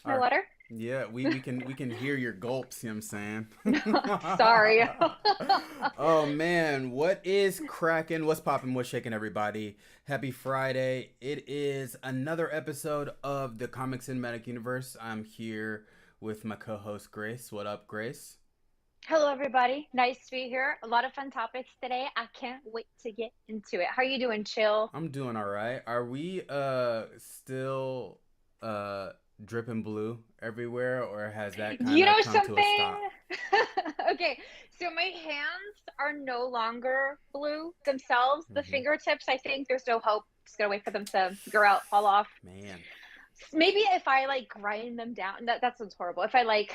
my All right. water? Yeah, we can hear your gulps, you know what I'm Sorry. saying? Oh man, what is cracking? What's popping? What's shaking everybody? Happy Friday. It is another episode of the Comics in Medic Universe. I'm here with my co-host Grace. What up, Grace? Hello, everybody. Nice to be here. A lot of fun topics today. I can't wait to get into it. How are you doing, Chill? I'm doing all right. Are we still uh dripping blue everywhere, or has that kind You of know come to a something? stop? Okay, so my hands are no longer blue themselves. The Hmm. fingertips, I think there's no hope. Just gotta wait for them to grow out, fall off. Man. Maybe if I like grind them down, that sounds horrible. If I like,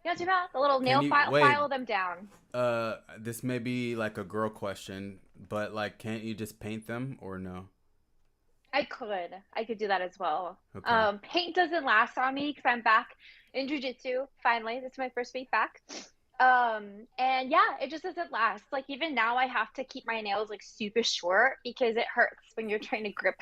you know, do that, the little Can nail you file wait? them down. This may be like a girl question, but like, can't you just paint them or no? I could do that as well. Okay. Paint doesn't last on me because I'm back in jujitsu. Finally, this is my first week back. And yeah, it just doesn't last. Like even now, I have to keep my nails like super short because it hurts when you're trying to grip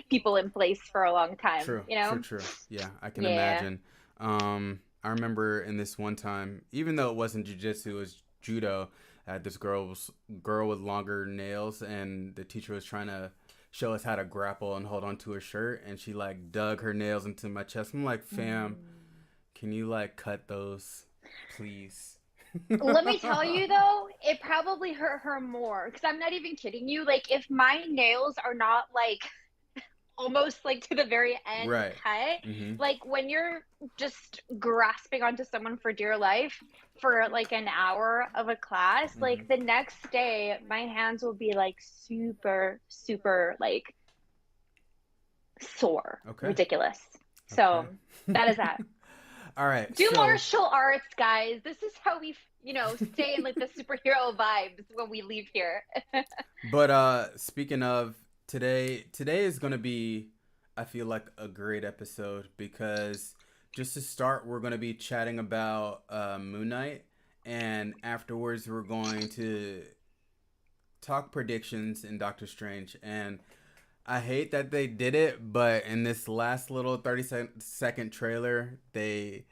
people in place for a long time. True. You True. know? True. Yeah, I can Yeah. imagine. I remember in this one time, even though it wasn't jujitsu, it was judo. I had this girl with longer nails, and the teacher was trying to show us how to grapple and hold on to her shirt, and she like dug her nails into my chest. I'm like, fam, Mm. can you like cut those, please? Let me tell you though, it probably hurt her more because I'm not even kidding you. Like if my nails are not like almost like to the very end Right. cut. Mm-hmm. Like when you're just grasping onto someone for dear life for like an hour of a class, like Mm-hmm. the next day, my hands will be like super, super like sore, Okay. ridiculous. So Okay. that is that. All right. Do So, martial arts, guys. This is how we, stay in like the superhero vibes when we leave here. but speaking of today is going to be, I feel like, a great episode because just to start, we're going to be chatting about Moon Knight, and afterwards we're going to talk predictions in Doctor Strange. And I hate that they did it, but in this last little 30-second trailer, they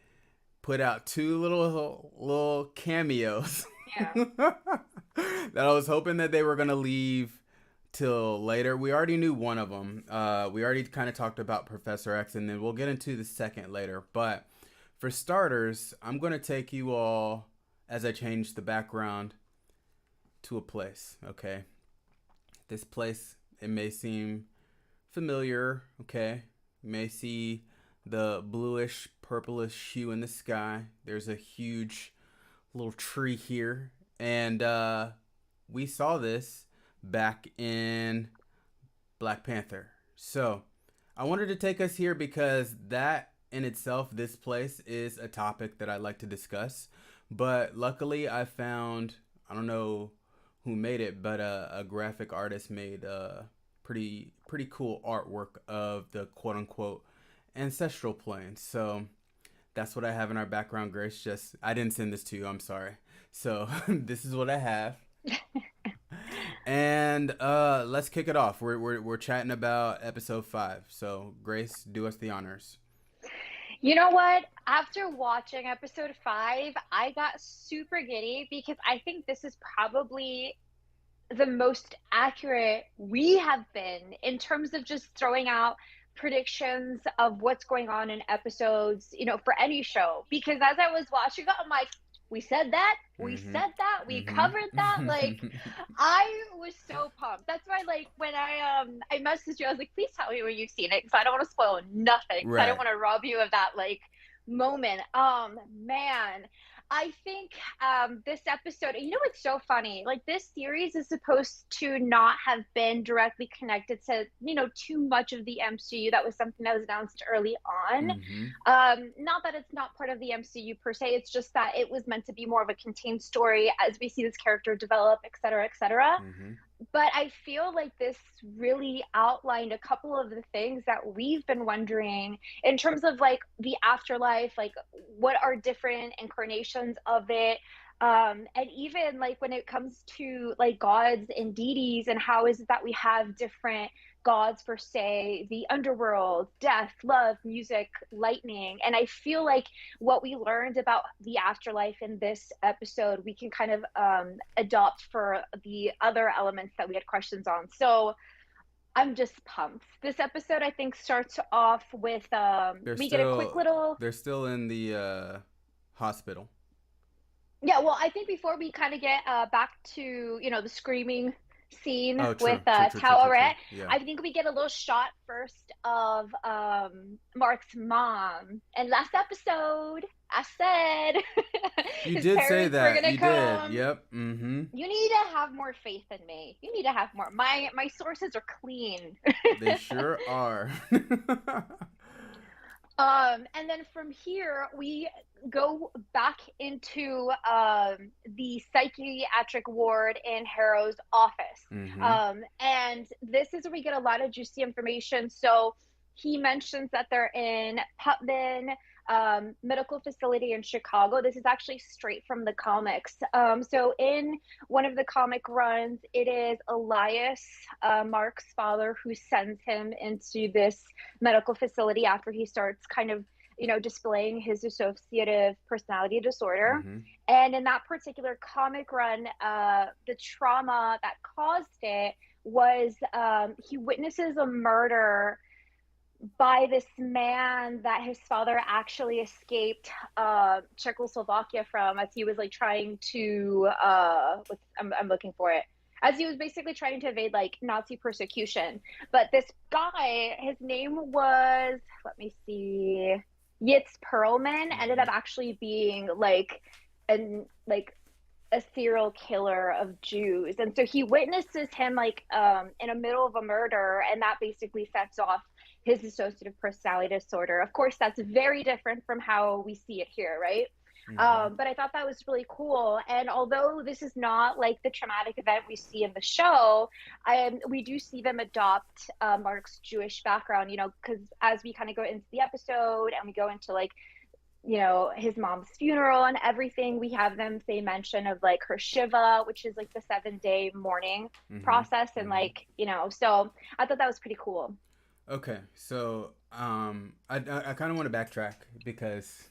put out two little cameos Yeah. that I was hoping that they were gonna leave till later. We already knew one of them. We already kind of talked about Professor X, and then we'll get into the second later. But for starters, I'm gonna take you all as I change the background to a place. Okay, this place, it may seem familiar. Okay, you may see the bluish purplish hue in the sky. There's a huge little tree here, and we saw this back in Black Panther. So I wanted to take us here because that in itself, this place is a topic that I like to discuss. But luckily, I found, I don't know who made it, but a graphic artist made pretty cool artwork of the quote unquote ancestral plane. So that's what I have in our background, Grace. Just I didn't send this to you. I'm sorry. So this is what I have, and let's kick it off. We're chatting about episode 5. So Grace, do us the honors. You know what? After watching episode 5, I got super giddy because I think this is probably the most accurate we have been in terms of just throwing out predictions of what's going on in episodes, for any show. Because as I was watching it, I'm like, we Mm-hmm. said that, we covered that. Like, Mm-hmm. I was so pumped. That's why, like, when I messaged you, I was like, please tell me when you've seen it because I don't want to spoil nothing because I don't Right. want to rob you of that like moment. Man, I think this episode, it's so funny. Like this series is supposed to not have been directly connected to, too much of the MCU. That was something that was announced early on. Mm-hmm. Not that it's not part of the MCU per se. It's just that it was meant to be more of a contained story as we see this character develop, et cetera, et cetera. Mm-hmm. But I feel like this really outlined a couple of the things that we've been wondering in terms of like the afterlife, like what are different incarnations of it, And even like when it comes to like gods and deities, and how is it that we have different gods for, say, the underworld, death, love, music, lightning. And I feel like what we learned about the afterlife in this episode, we can kind of adopt for the other elements that we had questions on. So I'm just pumped. This episode, I think, starts off with They're we get a quick still little, they're still in the hospital. yeah, well, I think before we kind of get back to, the screaming scene Oh, with true, true, true, true, true, true. Towerette, Yeah. I think we get a little shot first of Mark's mom. And last episode, I said You his did say parents were that. gonna You did. come. Yep. Mm-hmm. You need to have more faith in me. You need to have more. My sources are clean. They sure are. And then from here, we go back into the psychiatric ward in Harrow's office. Mm-hmm. And this is where we get a lot of juicy information. So he mentions that they're in Putman medical facility in Chicago. This is actually straight from the comics. So in one of the comic runs, it is Elias, Mark's father, who sends him into this medical facility after he starts kind of displaying his dissociative personality disorder. Mm-hmm. And in that particular comic run, the trauma that caused it was he witnesses a murder by this man that his father actually escaped Czechoslovakia from, as he was like trying to I'm looking for it, as he was basically trying to evade like Nazi persecution. But this guy, his name was, let me see, Yitz Perlman, ended Mm-hmm. up actually being like a serial killer of Jews. And so he witnesses him like in the middle of a murder, and that basically sets off his dissociative personality disorder. Of course, that's very different from how we see it here, right? Mm-hmm. But I thought that was really cool. And although this is not like the traumatic event we see in the show, we do see them adopt Mark's Jewish background, because as we kind of go into the episode and we go into like his mom's funeral and everything, we have them say mention of like her Shiva, which is like the 7-day mourning Mm-hmm. process. And Mm-hmm. like, so I thought that was pretty cool. Okay, so I kind of want to backtrack because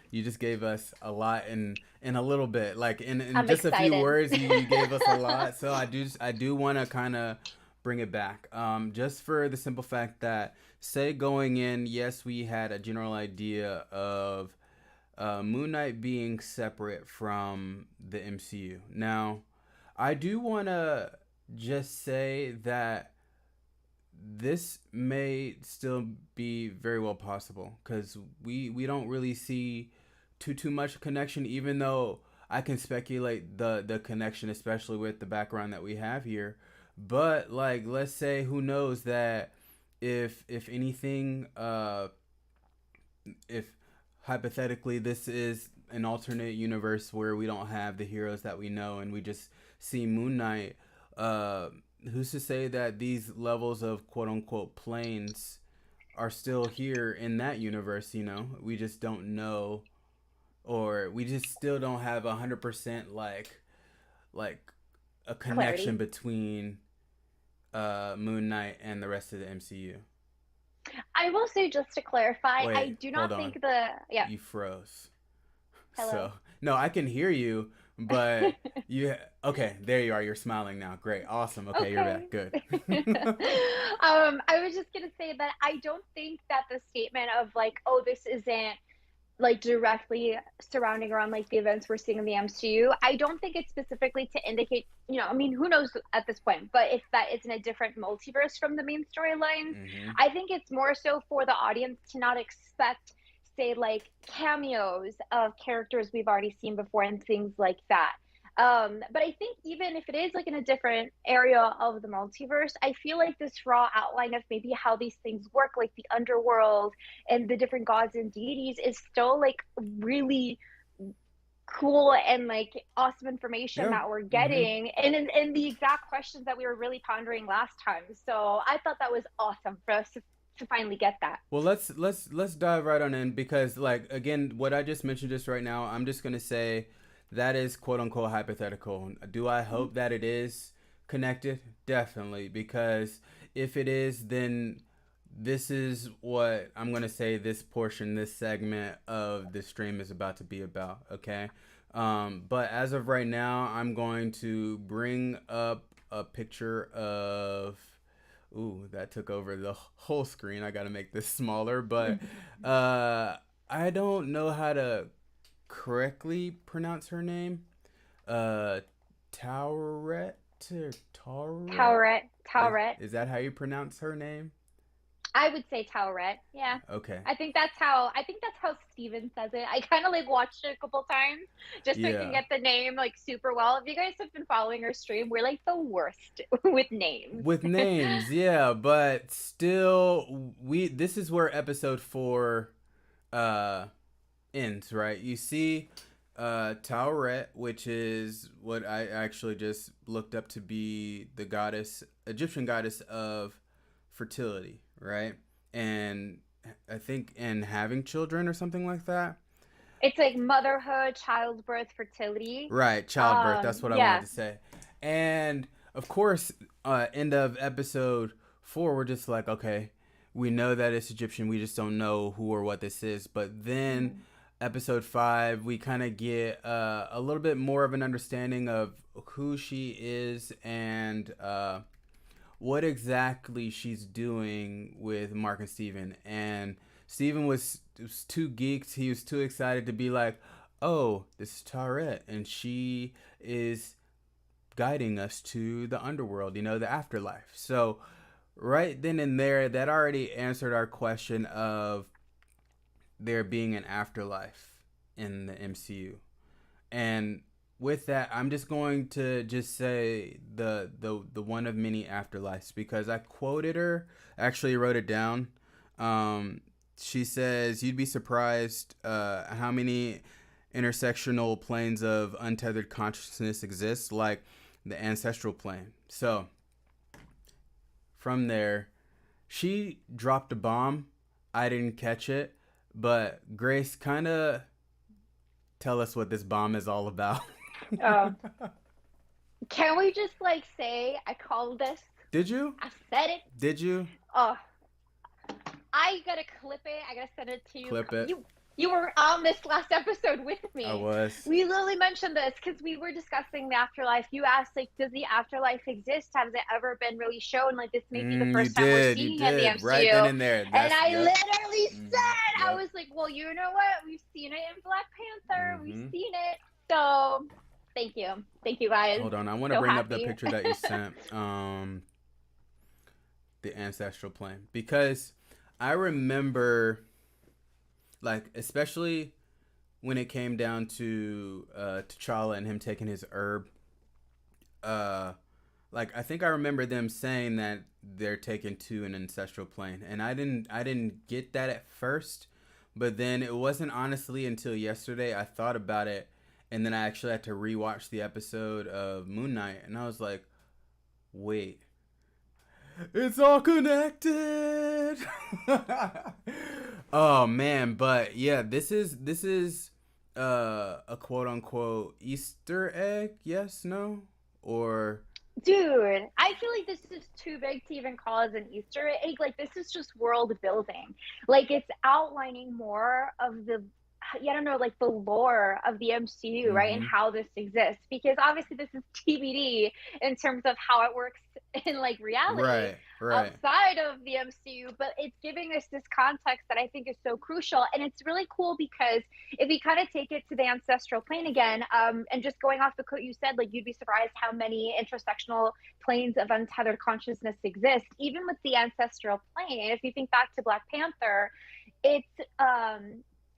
you just gave us a lot in a little bit, like in I'm just a few excited. words, you gave us a lot. So I do want to kind of bring it back, just for the simple fact that, say, going in, yes, we had a general idea of Moon Knight being separate from the MCU. Now, I do want to just say that this may still be very well possible because we don't really see too much connection, even though I can speculate the connection, especially with the background that we have here. But like, let's say, who knows that if anything, if hypothetically this is an alternate universe where we don't have the heroes that we know and we just see Moon Knight, uh who's to say that these levels of quote unquote planes are still here in that universe? We just don't know, or we just still don't have 100% like a connection Clarity. between Moon Knight and the rest of the MCU. I will say, just to clarify, I Wait, do hold not on. think the, yeah, You froze. hello. So, no, I can hear you, but you okay, there you are. You're smiling now. Great. Awesome. Okay, you're Okay. back. Good. I was just gonna say that I don't think that the statement of like, oh, this isn't like directly surrounding around like the events we're seeing in the MCU. I don't think it's specifically to indicate, I mean, who knows at this point, but if that it's in a different multiverse from the main storylines, Mhm. I think it's more so for the audience to not expect, say, like cameos of characters we've already seen before and things like that. But I think even if it is like in a different area of the multiverse, I feel like this raw outline of maybe how these things work, like the underworld and the different gods and deities, is still like really cool and like awesome information Yeah. that we're Mhm. getting, and in the exact questions that we were really pondering last time. So I thought that was awesome for us to finally get that. Well, let's dive right on in because, like, again, what I just mentioned just right now, I'm just gonna say that is quote unquote hypothetical. Do I hope that it is connected? Definitely, because if it is, then this is what I'm gonna say. This portion, this segment of the stream is about to be about. Okay, but as of right now, I'm going to bring up a picture of. Ooh, that took over the whole screen. I gotta make this smaller, but uh, I don't know how to correctly pronounce her name. Uh, Towerette or Towerette? Towerette, Towerette. Is that how you pronounce her name? I would say Towerette. Yeah. Okay. I think that's how Steven says it. I kind of like watched it a couple times just so I can Yeah. get the name like super well. If you guys have been following our stream, we're like the worst with names. With names, yeah, but still we this is where episode 4 uh ends, right? You see Towerette, which is what I actually just looked up to be the goddess, Egyptian goddess of fertility, right? And I think in having children or something like that. It's like motherhood, childbirth, fertility. Right, childbirth. That's what I wanted Yeah. to say. And of course, end of episode 4, we're just like, okay, we know that it's Egyptian. We just don't know who or what this is. But then episode 5, we kind of get a little bit more of an understanding of who she is and what exactly she's doing with Mark and Steven. And Steven was too geeked. He was too excited to be like, oh, this is Tourette, and she is guiding us to the underworld, the afterlife. So, right then and there, that already answered our question of there being an afterlife in the MCU. And with that, I'm just going to just say the one of many afterlives because I quoted her, actually wrote it down. She says, "You'd be surprised how many intersectional planes of untethered consciousness exist, like the ancestral plane." So from there, she dropped a bomb. I didn't catch it, but Grace, kind of tell us what this bomb is all about. Oh, can we just like say I called this? Did you? I said it. Did you? Oh, I gotta clip it. I gotta send it to you. Clip it. You were on this last episode with I me. was. We literally mentioned this because we were discussing the afterlife. You asked like, does the afterlife exist? Has it ever been really shown? Like this may be the You first time we're did. You seeing it in the did. Right MCU. then and there. And That's I yep. literally said, I Yep. was like, well, you know what? We've seen it in Black Panther. We've Mm-hmm. seen it. So thank you guys. Hold on. I want to So bring up the happy. picture that you sent. The ancestral plane, because I remember, like, especially when it came down to T'Challa and him taking his herb. Like, I think I remember them saying that they're taken to an ancestral plane, and I didn't get that at first, but then it wasn't honestly until yesterday I thought about it, and then I actually had to rewatch the episode of Moon Knight, and I was like, wait, it's all connected. Oh man, but yeah, this is a quote unquote Easter egg. Yes, no, or Dude, I feel like this is too big to even call as an Easter egg. Like, this is just world building. Like, it's outlining more of the, yeah, I don't know, like the lore of the MCU, right? And mm-hmm. how this exists. Because obviously, this is TBD in terms of how it works in like reality Right. outside of the MCU, but it's giving us this context that I think is so crucial. And it's really cool because if we kind of take it to the ancestral plane again, and just going off the quote you said, like you'd be surprised how many intersectional planes of untethered consciousness exist. Even with the ancestral plane, if you think back to Black Panther, it's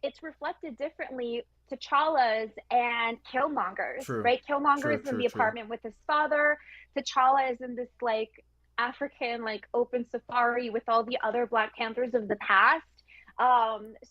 it's reflected differently. T'Challa's and Killmonger's, True. right? Killmonger True. is in True. the True. apartment with his father. T'Challa is in this like African like open safari with all the other Black Panthers of the past.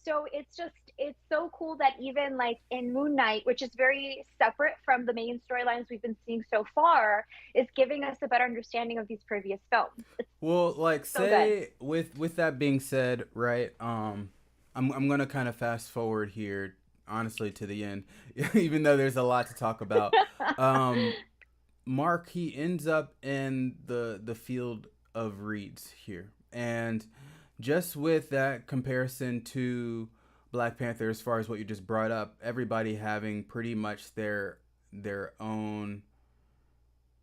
So it's so cool that even like in Moon Knight, which is very separate from the main storylines we've been seeing so far, is giving us a better understanding of these previous films. It's Well, like so good. say with that being said, right? I'm gonna kind of fast forward here. honestly to the end, even though there's a lot to talk about. Um, Mark, he ends up in the field of reeds here, and just with that comparison to Black Panther, as far as what you just brought up, everybody having pretty much their own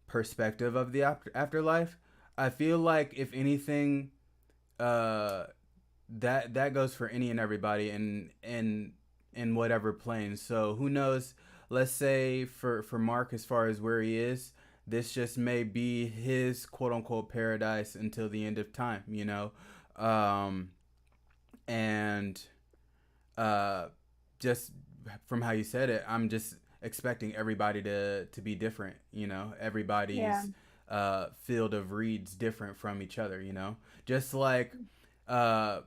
perspective of the afterlife. I feel like if anything, uh, that goes for any and everybody in whatever plane. So who knows? Let's say for Mark, as far as where he is, this just may be his quote unquote paradise until the end of time. Um, and uh, just from how you said it, I'm just expecting everybody to be different. Yeah. Everybody's field of reeds different from each other. Just like uh,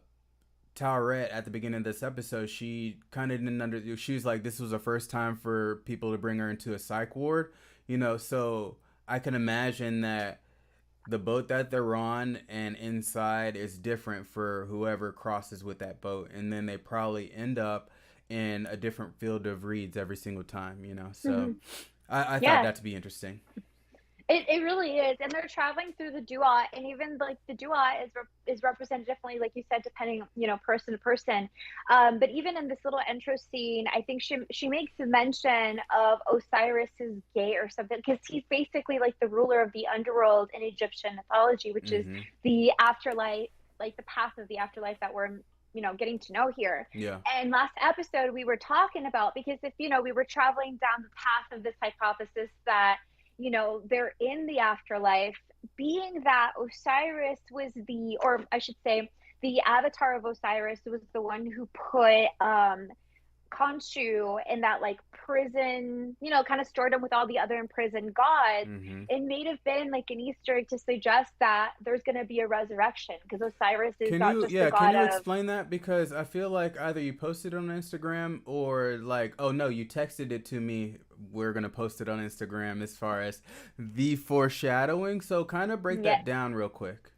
Towerette at the beginning of this episode, she kind of didn't under. She was like, this was the first time for people to bring her into a psych ward. So I can imagine that the boat that they're on and inside is different for whoever crosses with that boat, and then they probably end up in a different field of reeds every single time. So Mhm. I thought Yeah. that to be interesting. It really is, and they're traveling through the Dua, and even like the Dua is represented differently, like you said, depending person to person. But even in this little intro scene, I think she makes a mention of Osiris's gate or something, because he's basically like the ruler of the underworld in Egyptian mythology, which is Mm-hmm. the afterlife, like the path of the afterlife that we're getting to know here. Yeah. And last episode we were talking about, because if we were traveling down the path of this hypothesis that they're in the afterlife, being that Osiris was or I should say, the avatar of Osiris was the one who put Khonshu in that like prison, kind of stored him with all the other imprisoned gods. Mm-hmm. It may have been like an Easter egg to suggest that there's going to be a resurrection, because Osiris is Can not you, just the yeah, can god you of. explain that? Because I feel like either you posted on Instagram or like, oh no, you texted it to me. We're gonna post it on Instagram as far as the foreshadowing. So kind of break that Yes. down real quick.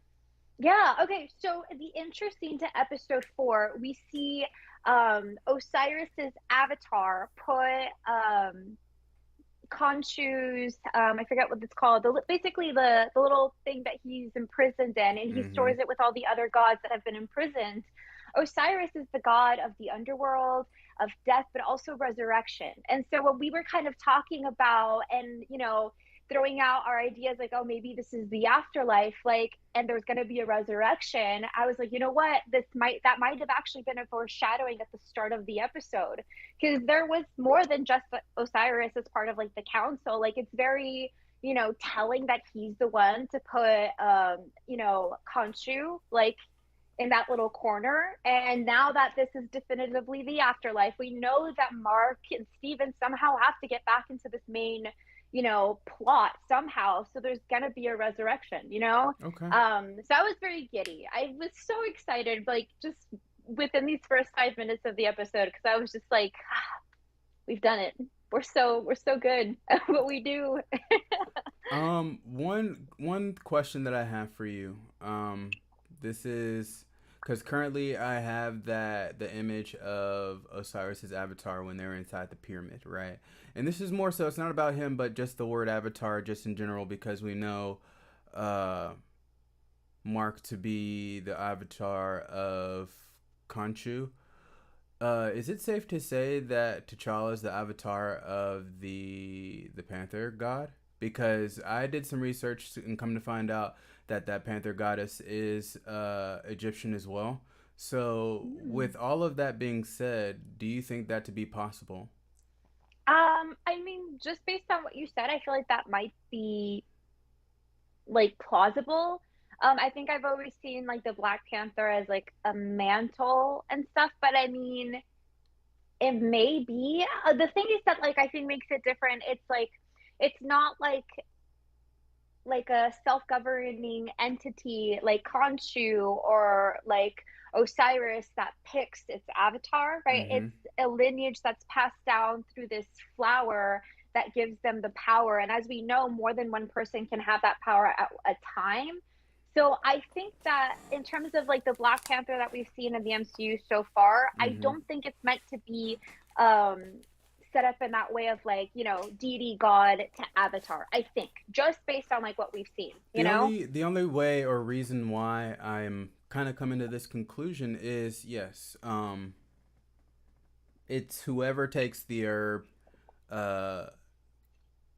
Yeah, okay. So the interesting to episode 4, we see Osiris's avatar put Khonshu's I forget what it's called, basically the little thing that he's imprisoned in, and he Mm-hmm. stores it with all the other gods that have been imprisoned. Osiris is the god of the underworld, of death, but also resurrection. And so when we were kind of talking about, and throwing out our ideas like, oh, maybe this is the afterlife, like, and there's going to be a resurrection, I was like, you know what, that might have actually been a foreshadowing at the start of the episode, because there was more than just Osiris as part of like the council. Like, it's very telling that he's the one to put Khonshu like in that little corner. And now that this is definitively the afterlife, we know that Mark and Steven somehow have to get back into this main plot somehow. So there's gonna be a resurrection. Okay. So I was very giddy. I was so excited, like, just within these first 5 minutes of the episode, because I was just like, we've done it. We're so good at what we do. One question that I have for you. This is because currently I have the image of Osiris's avatar when they're inside the pyramid, right? And this is more so. It's not about him, but just the word avatar, just in general, because we know uh, Mark to be the avatar of Khonshu. Is it safe to say that T'Challa is the avatar of the Panther god? Because I did some research and come to find out that Panther goddess is Egyptian as well. So, Mm. with all of that being said, do you think that to be possible? I mean, just based on what you said, I feel like that might be like plausible. I think I've always seen like the Black Panther as like a mantle and stuff, but I mean, it may be. The thing is that, like, I think makes it different. It's like it's not like a self-governing entity like Khonshu or like Osiris that picks its avatar, right? Mm-hmm. It's a lineage that's passed down through this flower that gives them the power. And as we know, more than one person can have that power at a time. So I think that in terms of like the Black Panther that we've seen in the MCU so far, I Mm-hmm. don't think it's meant to be um set up in that way of like, deity god to avatar. I think just based on like what we've seen, you know? The only way or reason why I'm kind of coming to this conclusion is yes, it's whoever takes the herb uh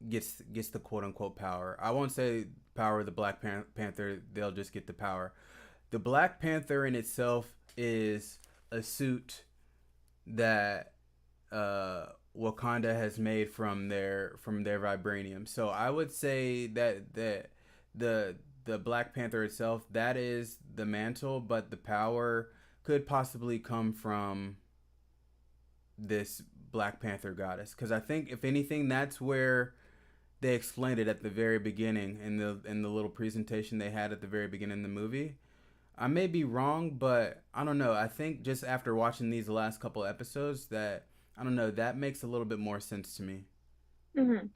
gets the quote unquote power. I won't say power of the Panther, they'll just get the power. The Black Panther in itself is a suit that Wakanda has made from their vibranium. So I would say that the the Black Panther itself, that is the mantle, but the power could possibly come from this Black Panther goddess. Because I think if anything, that's where they explained it at the very beginning in the little presentation they had at the very beginning of the movie. I may be wrong, but I don't know. I think just after watching these last couple episodes, that I don't know, that makes a little bit more sense to me. And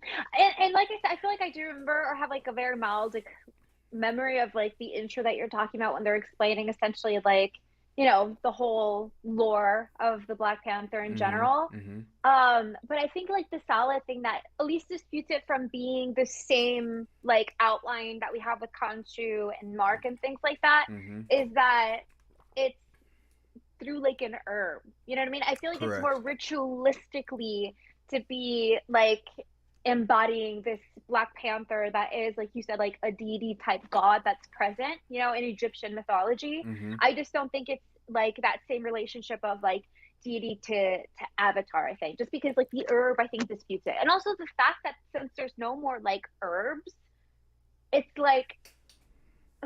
like I said, I feel like I do remember or have like a very mild like memory of like the intro that you're talking about when they're explaining essentially like, the whole lore of the Black Panther in Mhm. general. Mhm. But I think like the solid thing that at least disputes it from being the same like outline that we have with Khonshu and Mark and things like that Mhm. is that it's through like an herb. You know what I mean? I feel like it's more Correct. ritualistically to be like embodying this Black Panther that is, like you said, like a deity type god that's present, in Egyptian mythology. Mhm. I just don't think it's like that same relationship of like deity to avatar, I think. Just because like the herb I think disputes it. And also the fact that since there's no more like herbs, it's like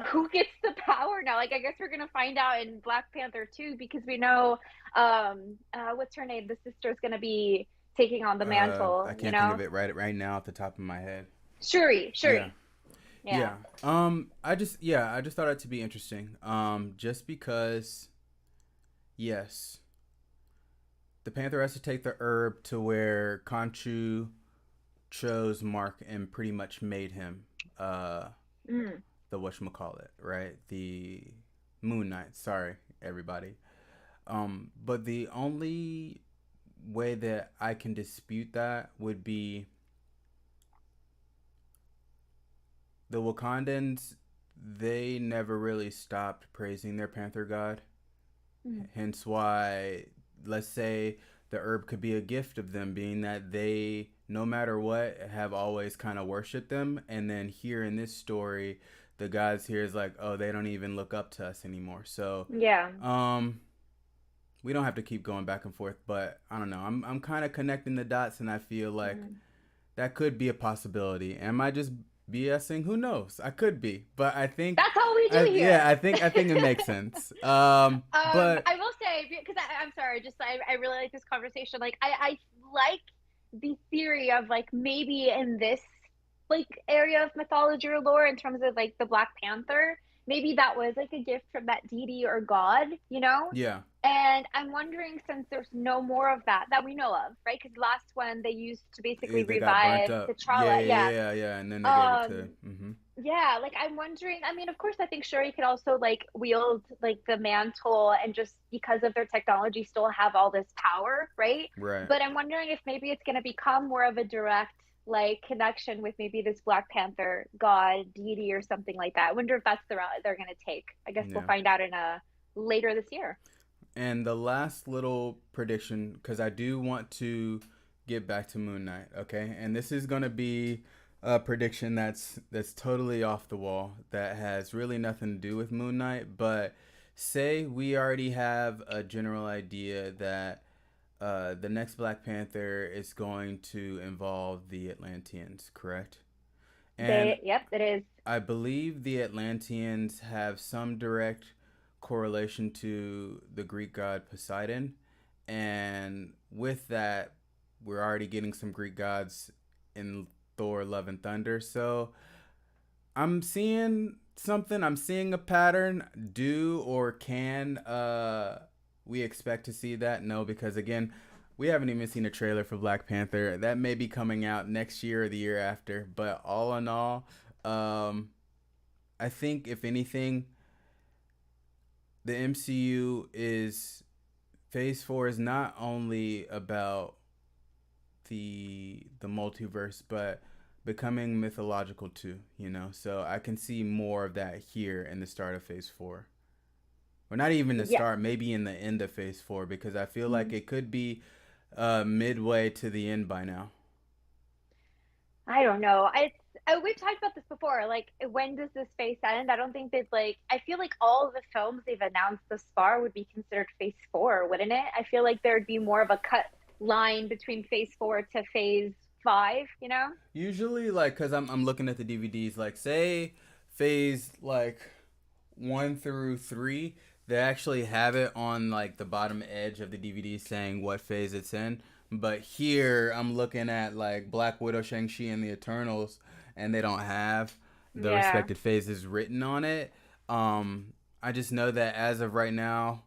who gets the power now? Like, I guess we're gonna find out in Black Panther 2 because we know, what's her name? The sister's gonna be taking on the I mantle. can't think of it right now off the top of my head. Shuri, Yeah. Shuri. Yeah. Yeah. I just thought it to be interesting. Just because yes, the Panther has to take the herb to where Conchu chose Mark and pretty much made him uh Mm. the whatchamacallit, right? The Moon Knight. Sorry, everybody. But the only way that I can dispute that would be the Wakandans. They never really stopped praising their Panther god. Mm. Hence why, let's say, the herb could be a gift of them, being that they, no matter what, have always kind of worshipped them. And then here in this story, the gods here is like, oh, they don't even look up to us anymore. So, Yeah. um, we don't have to keep going back and forth, but I don't know. I'm kind of connecting the dots, and I feel like Mm. that could be a possibility. Am I just BSing? Who knows? I could be, but That's all we do yeah, here. I think it makes sense. But I will say because I'm sorry, just I really like this conversation. Like I like the theory of like maybe in this like area of mythology or lore in terms of like the Black Panther, maybe that was like a gift from that deity or god, yeah, And I'm wondering since there's no more of that we know of, right? Because last one they used to basically they got burnt revive up. Yeah, T'Challa, yeah, yeah. yeah, yeah, and then they gave it to. Um, Mm-hmm. yeah, like I'm wondering. I mean, of course, I think Shuri could also like wield like the mantle and just because of their technology still have all this power, right? Right. But I'm wondering if maybe it's going to become more of a direct like connection with maybe this Black Panther god deity or something like that. I wonder if that's the route they're going to take. I guess we'll Yeah. find out in a later this year. And the last little prediction, because I do want to get back to Moon Knight, okay? And this is gonna be a prediction that's totally off the wall, that has really nothing to do with Moon Knight. But say we already have a general idea that the next Black Panther is going to involve the Atlanteans, correct? And Yep, it is. I believe the Atlanteans have some direct correlation to the Greek god Poseidon. And with that, we're already getting some Greek gods in Thor Love and Thunder. So I'm seeing something. I'm seeing a pattern. Do or can we expect to see that? No, because again, we haven't even seen a trailer for Black Panther. That may be coming out next year or the year after. But all in all, um, I think if anything, the MCU is Phase 4 is not only about the multiverse, but becoming mythological too. You know, so I can see more of that here in the start of Phase 4, or not even the Yeah. start, maybe in the end of Phase 4, because I feel like Mhm. it could be midway to the end by now. I don't know. We've talked about this before. Like, when does this phase end? I don't think they'd like. I feel like all of the films they've announced thus far would be considered phase four, wouldn't it? I feel like there'd be more of a cut line between phase four to phase five. You know? Usually, like, cause I'm looking at the DVDs, like, say Phase like 1 through 3, they actually have it on like the bottom edge of the DVD saying what phase it's in. But here I'm looking at like Black Widow, Shang-Chi, and the Eternals, and they don't have the Yeah. respective phases written on it. Um, I just know that as of right now,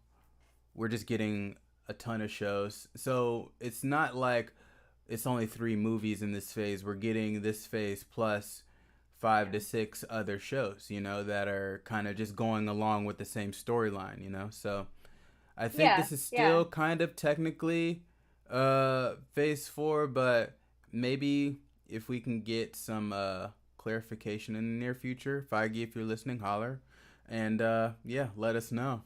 we're just getting a ton of shows. So it's not like it's only 3 movies in this phase. We're getting this phase plus five Yeah. to six other shows, you know, that are kind of just going along with the same storyline, you know. So I think Yeah. this is Yeah. still kind of technically phase 4, but maybe if we can get some clarification in the near future, Feige, if you're listening, holler. And yeah, let us know.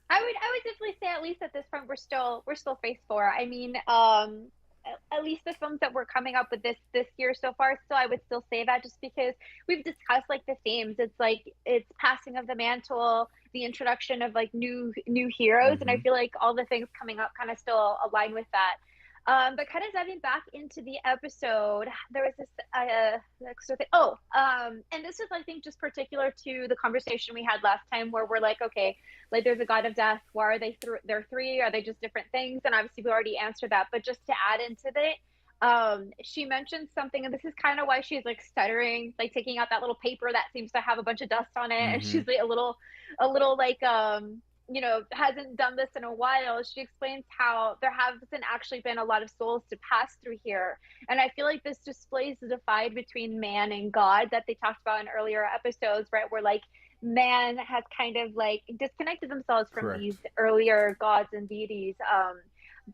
I would definitely say at least at this point we're still phase four. I mean, at least the films that we're coming up with this year so far, still I would still say that just because we've discussed like the themes. It's like it's passing of the mantle, the introduction of like new heroes, and I Mm-hmm. feel like all the things coming up kind of still align with that. But kind of diving back into the episode, there was this extra thing. Oh, and this is I think just particular to the conversation we had last time, where we're like, okay, like there's a god of death. Why are they they're three? Are they just different things? And obviously we already answered that. But just to add into it, she mentioned something, and this is kind of why she's like stuttering, like taking out that little paper that seems to have a bunch of dust on it, and Mm-hmm. she's like a little like hasn't done this in a while. She explains how there hasn't actually been a lot of souls to pass through here, and I feel like this displays the divide between man and God that they talked about in earlier episodes, right? Where like man has kind of like disconnected themselves from these Correct. earlier gods and deities.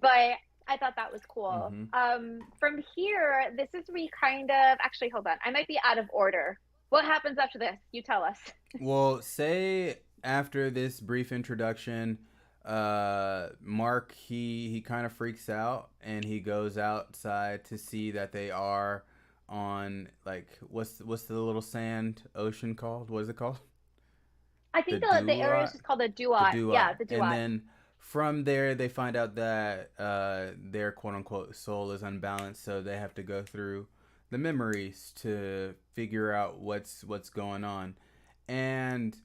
But I thought that was cool. Mm-hmm. From here, this is we kind of actually hold on. I might be out of order. What happens after this? You tell us. Well, say after this brief introduction, Mark he kind of freaks out and he goes outside to see that they are on like what's the little sand ocean called? What is it called? I The think the area is Duat. just called the The Duat. Yeah, Duat. the And Duat. then from there they find out that their quote unquote soul is unbalanced, so they have to go through the memories to figure out what's going on. And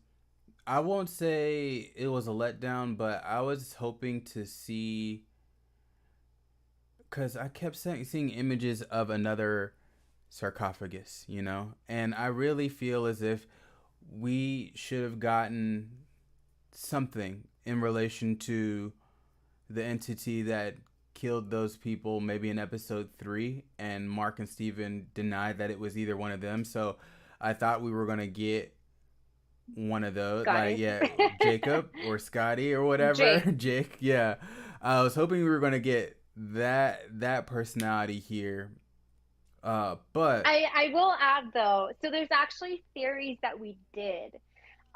I won't say it was a letdown, but I was hoping to see because I kept seeing images of another sarcophagus, you know, and I really feel as if we should have gotten something in relation to the entity that killed those people maybe in episode 3, and Mark and Steven denied that it was either one of them. So I thought we were gonna get one of those, like Scotty. yeah, Jacob or Scotty or whatever, Jake. Jake. Yeah, I was hoping we were gonna get that personality here. But I will add though, so there's actually theories that we did.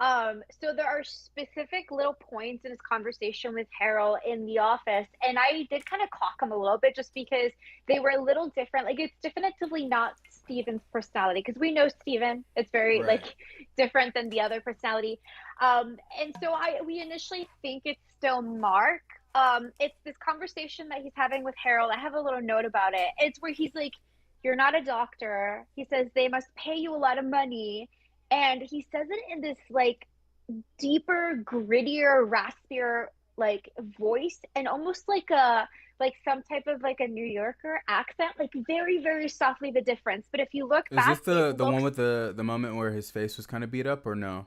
So there are specific little points in his conversation with Harold in the office, and I did kind of clock him a little bit just because they were a little different. Like it's definitively not Steven's personality because we know Steven. It's very like right, different than the other personality. And so we initially think it's still Mark. It's this conversation that he's having with Harold. I have a little note about it. It's where he's like, "You're not a doctor." He says they must pay you a lot of money, and he says it in this like deeper, grittier, raspier like voice, and almost like some type of like a New Yorker accent, like very, very softly the difference. But if you look is back, this it the one looks with the moment where his face was kind of beat up or no?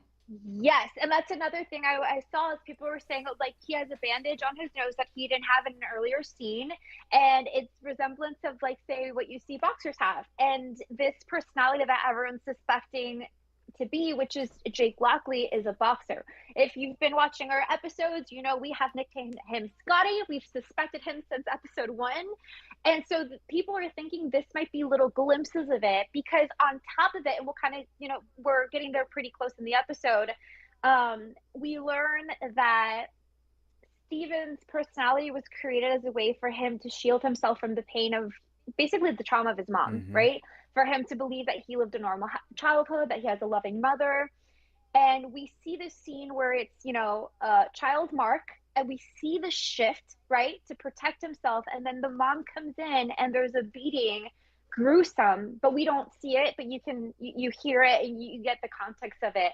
yes. And that's another thing I saw is people were saying like he has a bandage on his nose that he didn't have in an earlier scene. And it's resemblance of like say what you see boxers have. And this personality that everyone's suspecting to be, which is Jake Lockley is a boxer. If you've been watching our episodes, you know we have nicknamed him Scotty. We've suspected him since episode 1. And so people are thinking this might be little glimpses of it, because on top of it, and we'll kind of, we're getting there pretty close in the episode, we learn that Steven's personality was created as a way for him to shield himself from the pain of basically the trauma of his mom, Mm-hmm. right? For him to believe that he lived a normal childhood, that he has a loving mother. And we see this scene where it's, child Mark, and we see the shift, right, to protect himself. And then the mom comes in and there's a beating, gruesome, but we don't see it, but you hear it and you get the context of it.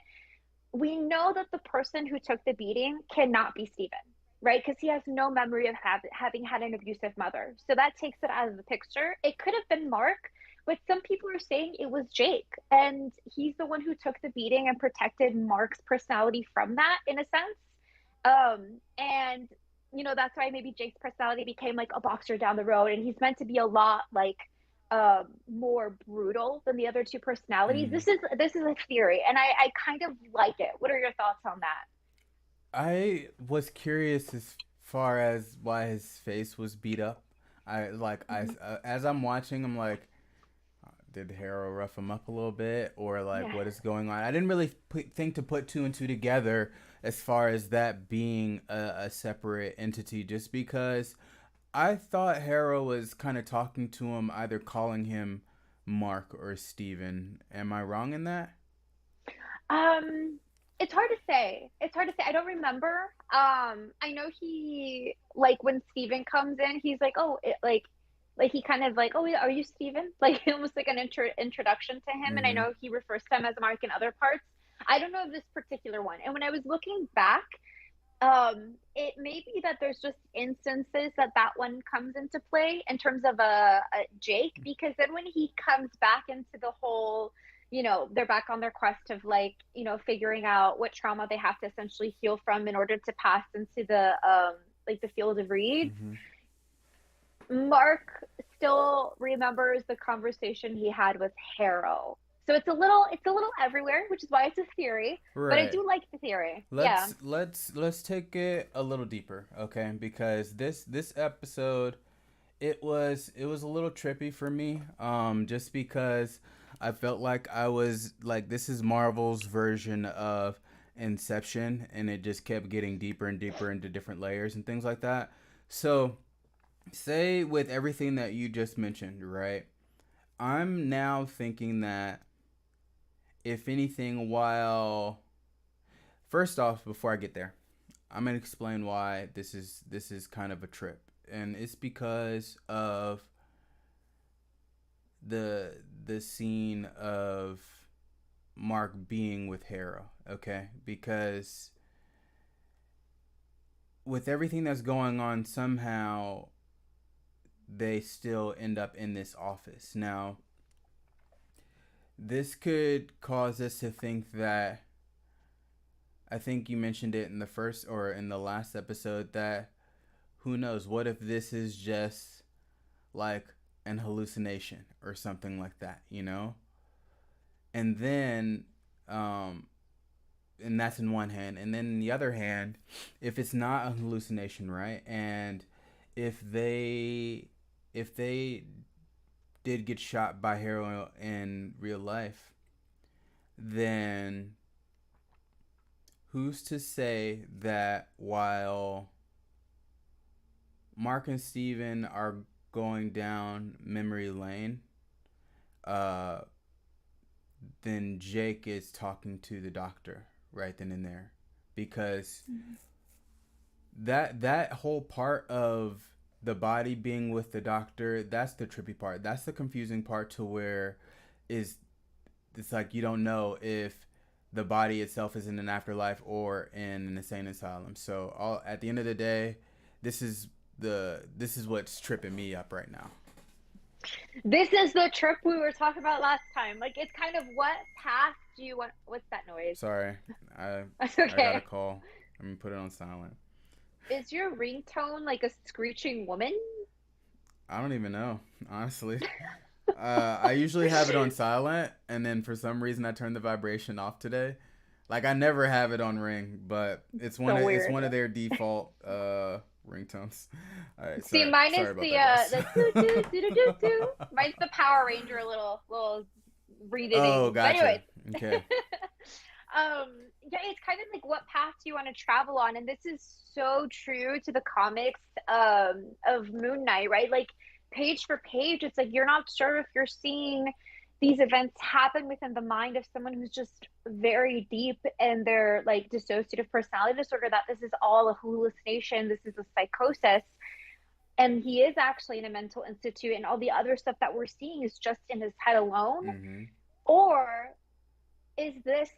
We know that the person who took the beating cannot be Steven, right? Because he has no memory of having had an abusive mother. So that takes it out of the picture. It could have been Mark, but some people are saying it was Jake. And he's the one who took the beating and protected Mark's personality from that, in a sense. And, that's why maybe Jake's personality became like a boxer down the road. And he's meant to be a lot like more brutal than the other two personalities. Mm. This is a theory, and I kind of like it. What are your thoughts on that? I was curious as far as why his face was beat up. Mm-hmm. As I'm watching, I'm like, did Harrow rough him up a little bit, or like Yeah. what is going on? I didn't really think to put two and two together as far as that being a separate entity, just because I thought Harrow was kind of talking to him, either calling him Mark or Steven. Am I wrong in that? Um, it's hard to say. It's hard to say. I don't remember. I know he, like, when Steven comes in, he's like, oh, like he kind of like, oh, are you Steven? Like almost like an introduction to him. And I Mm-hmm. know he refers to him as Mark in other parts. I don't know of this particular one. And when I was looking back, it may be that there's just instances that one comes into play in terms of a Jake, because then when he comes back into the whole, they're back on their quest of like, figuring out what trauma they have to essentially heal from in order to pass into the like the field of reeds. Mm-hmm. Mark still remembers the conversation he had with Harrow. So it's a little everywhere, which is why it's a theory, but I Right. do like the theory. Yeah. Let's take it a little deeper, okay? Because this episode, it was a little trippy for me, just because I felt like I was like, this is Marvel's version of Inception, and it just kept getting deeper and deeper into different layers and things like that. So, say with everything that you just mentioned, right? I'm now thinking that, if anything, while first off, before I get there, I'm gonna explain why this is kind of a trip, and it's because of the the scene of Mark being with Harrow. Okay, because with everything that's going on, somehow they still end up in this office. Now, this could cause us to think that, I think you mentioned it in the first or in the last episode, that who knows, what if this is just like an hallucination or something like that, you know? And then and that's in one hand, and then in the other hand, if it's not a hallucination, right? And if they did get shot by Harrow in real life, then who's to say that while Mark and Steven are going down memory lane, uh, then Jake is talking to the doctor right then and there, because that whole part of the body being with the doctor, that's the trippy part. That's the confusing part, to where is it's like you don't know if the body itself is in an afterlife or in an insane asylum. So at the end of the day, this is this is what's tripping me up right now. This is the trip we were talking about last time. Like, it's kind of what path do you want? What's that noise? Sorry, I That's I got a okay. call. I'm gonna put it on silent. Is your ringtone like a screeching woman? I don't even know, honestly. I usually have it on silent, and then for some reason I turned the vibration off today. Like I never have it on ring, but So it's weird. one of their default ringtones. All right, See, mine is sorry about that, guys. the doo doo doo doo doo doo. Mine's the Power Ranger little Oh, breathing. But anyways, gotcha. Okay. yeah, it's kind of like what path do you want to travel on, and this is so true to the comics of Moon Knight, right? Like page for page, it's like you're not sure if you're seeing these events happen within the mind of someone who's just very deep in their like dissociative personality disorder, that this is all a hallucination, this is a psychosis, and he is actually in a mental institute, and all the other stuff that we're seeing is just in his head alone. Mm-hmm. Or is this,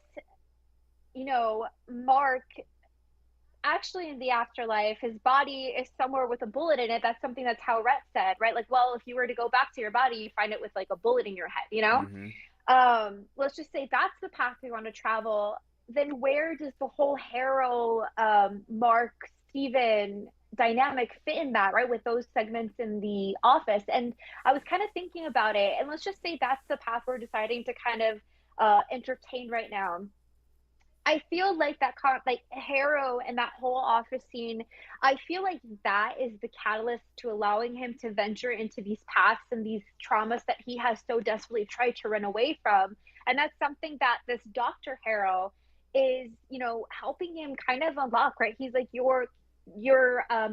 Mark actually in the afterlife? His body is somewhere with a bullet in it. That's something that Towerette said, right? Like, well, if you were to go back to your body, you find it with like a bullet in your head. Mm-hmm. Let's just say that's the path we want to travel. Then where does the whole Harrow, Mark, Steven dynamic fit in that, right? With those segments in the office. And I was kind of thinking about it. And let's just say that's the path we're deciding to kind of entertain right now. I feel like like Harrow and that whole office scene, I feel like that is the catalyst to allowing him to venture into these paths and these traumas that he has so desperately tried to run away from. And that's something that this Dr. Harrow is, helping him kind of unlock, right? He's like, you're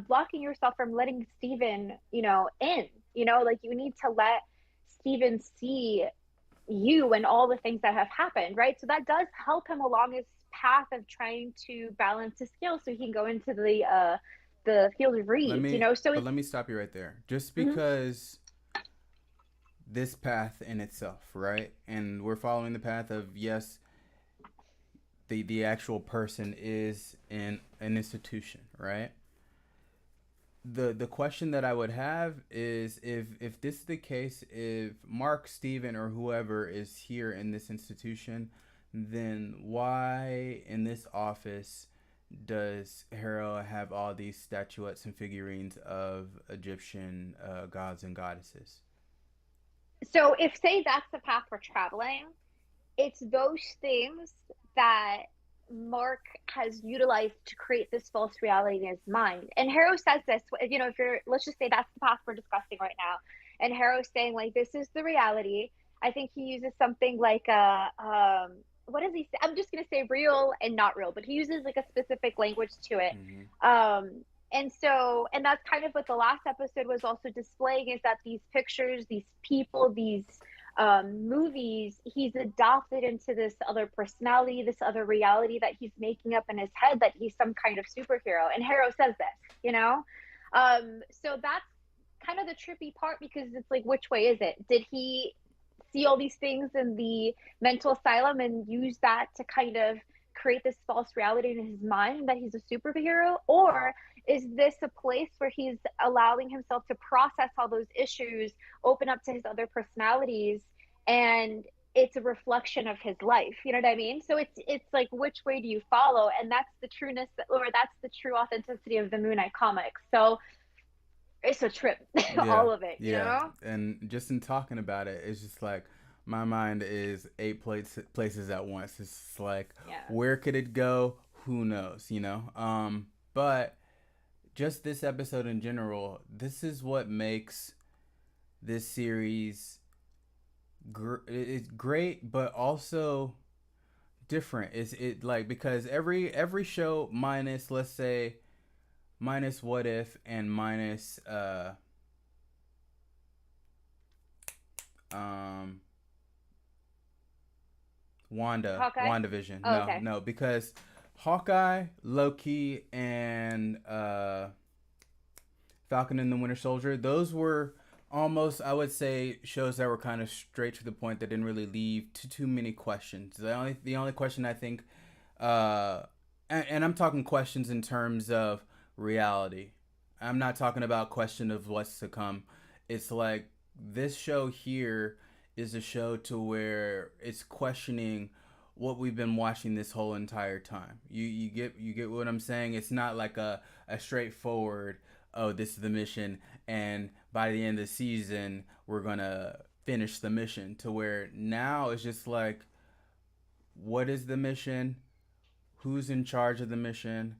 blocking yourself from letting Steven, in, like you need to let Steven see you and all the things that have happened, right? So that does help him along his path of trying to balance his skills so he can go into the field of reeds, So But it's let me stop you right there. Just mhm. because this path in itself, right? And we're following the path of, yes, the actual person is in an institution, right? The question that I would have is, if this is the case, if Mark, Steven, or whoever is here in this institution, then why in this office does Hera have all these statuettes and figurines of Egyptian gods and goddesses? So if say that's the path we're traveling, it's those things that Mark has utilized to create this false reality in his mind. And Harrow says this, if you're, let's just say that's the path we're discussing right now. And Harrow's saying, like, this is the reality. I think he uses something like what does he say? I'm just going to say real and not real, but he uses like a specific language to it. Mm-hmm. And that's kind of what the last episode was also displaying, is that these pictures, these people, these movies, he's adopted into this other personality, this other reality that he's making up in his head, that he's some kind of superhero. And Harrow says this. So that's kind of the trippy part, because it's like, which way is it? Did he see all these things in the mental asylum and use that to kind of create this false reality in his mind that he's a superhero? Or is this a place where he's allowing himself to process all those issues, open up to his other personalities, and it's a reflection of his life? You know what I mean? So it's like, which way do you follow? And that's the trueness, or that's the true authenticity of the Moon Knight comics. So it's a trip, Yeah, all of it, you yeah. know? And just in talking about it, it's just like my mind is places at once. It's like, Yeah. where could it go? Who knows, you know? But just this episode in general, this is what makes this series it's great, but also different. Is it like, because every show minus, let's say, minus What If and minus um Hawkeye. WandaVision. Oh, No, okay. no, because Hawkeye, Loki, and Falcon and the Winter Soldier, those were almost, I would say, shows that were kind of straight to the point, that didn't really leave too many questions. The only question I think, uh, and I'm talking questions in terms of reality. I'm not talking about question of what's to come. It's like, this show here is a show to where it's questioning what we've been watching this whole entire time. You get what I'm saying? It's not like a straightforward, oh, this is the mission, and by the end of the season we're gonna finish the mission, to where now it's just like, what is the mission? Who's in charge of the mission?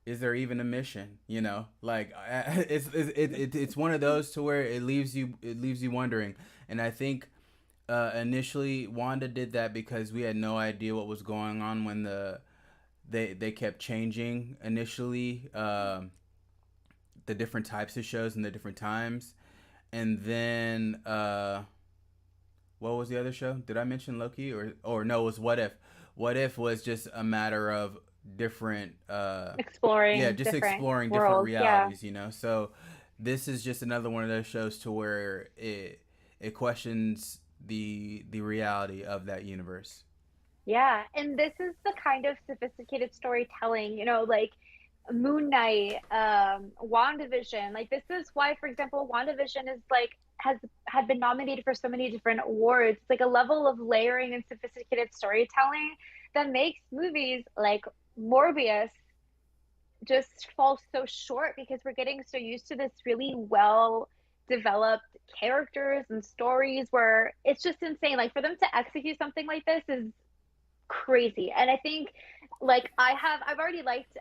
Is there even a mission? You know, like it's one of those to where it leaves you wondering. And I think initially Wanda did that because we had no idea what was going on when they kept changing initially, the different types of shows and the different times. And then what was the other show? Did I mention Loki, or no? It was What If. What If was just a matter of different yeah, Exploring just different exploring different worlds. Yeah. realities, you know. So this is just another one of those shows to where it questions the reality of that universe. Yeah, and this is the kind of sophisticated storytelling, like Moon Knight, WandaVision. Like this is why, for example, WandaVision is like has had been nominated for so many different awards. It's like a level of layering and sophisticated storytelling that makes movies like Morbius just fall so short because we're getting so used to this really well developed characters and stories where it's just insane. Like for them to execute something like this is crazy. And I think like I've already liked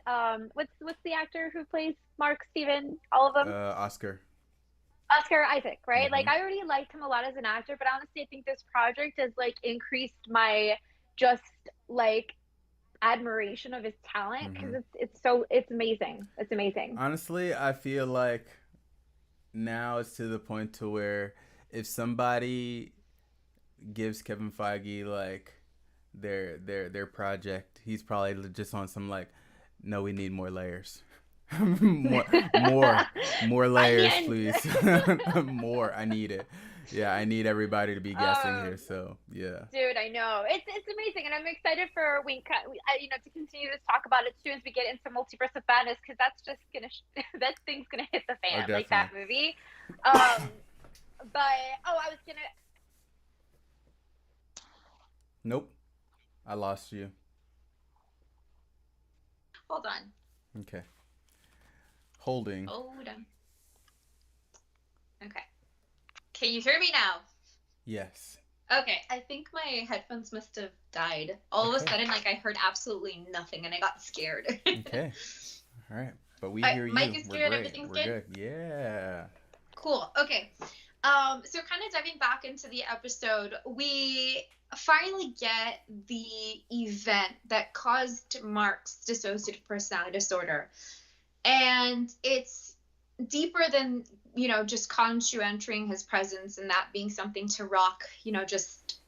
what's the actor who plays Mark Steven, all of them? Oscar. Oscar Isaac, right? Like Mm-hmm. I already liked him a lot as an actor, but honestly I think this project has like increased my just like admiration of his talent because Mm-hmm. it's amazing. It's amazing. Honestly, I feel like now it's to the point to where if somebody gives Kevin Feige like their project, he's probably just on some like, no, we need more layers. more more more layers, Onions. please. More, I need it. Yeah, I need everybody to be guessing um here, so yeah. Dude, I know it's amazing, and I'm excited for to continue this talk about it soon as we get into Multiverse of Madness because that's just gonna that thing's gonna hit the Oh, fan like that definitely. movie. Um, but I was gonna Nope, I lost you. hold on, Okay, holding. hold on. Okay, can you hear me now? Yes. Okay, I think my headphones must have died. All of a Okay. sudden, like I heard absolutely nothing, and I got scared. Okay. All right, but we Alright, hear Mike you. is We're good. great. Everything's We're good. good. Yeah. Cool. Okay. So kind of diving back into the episode, we finally get the event that caused Mark's dissociative personality disorder. And it's deeper than, just Khonshu entering his presence and that being something to rock, just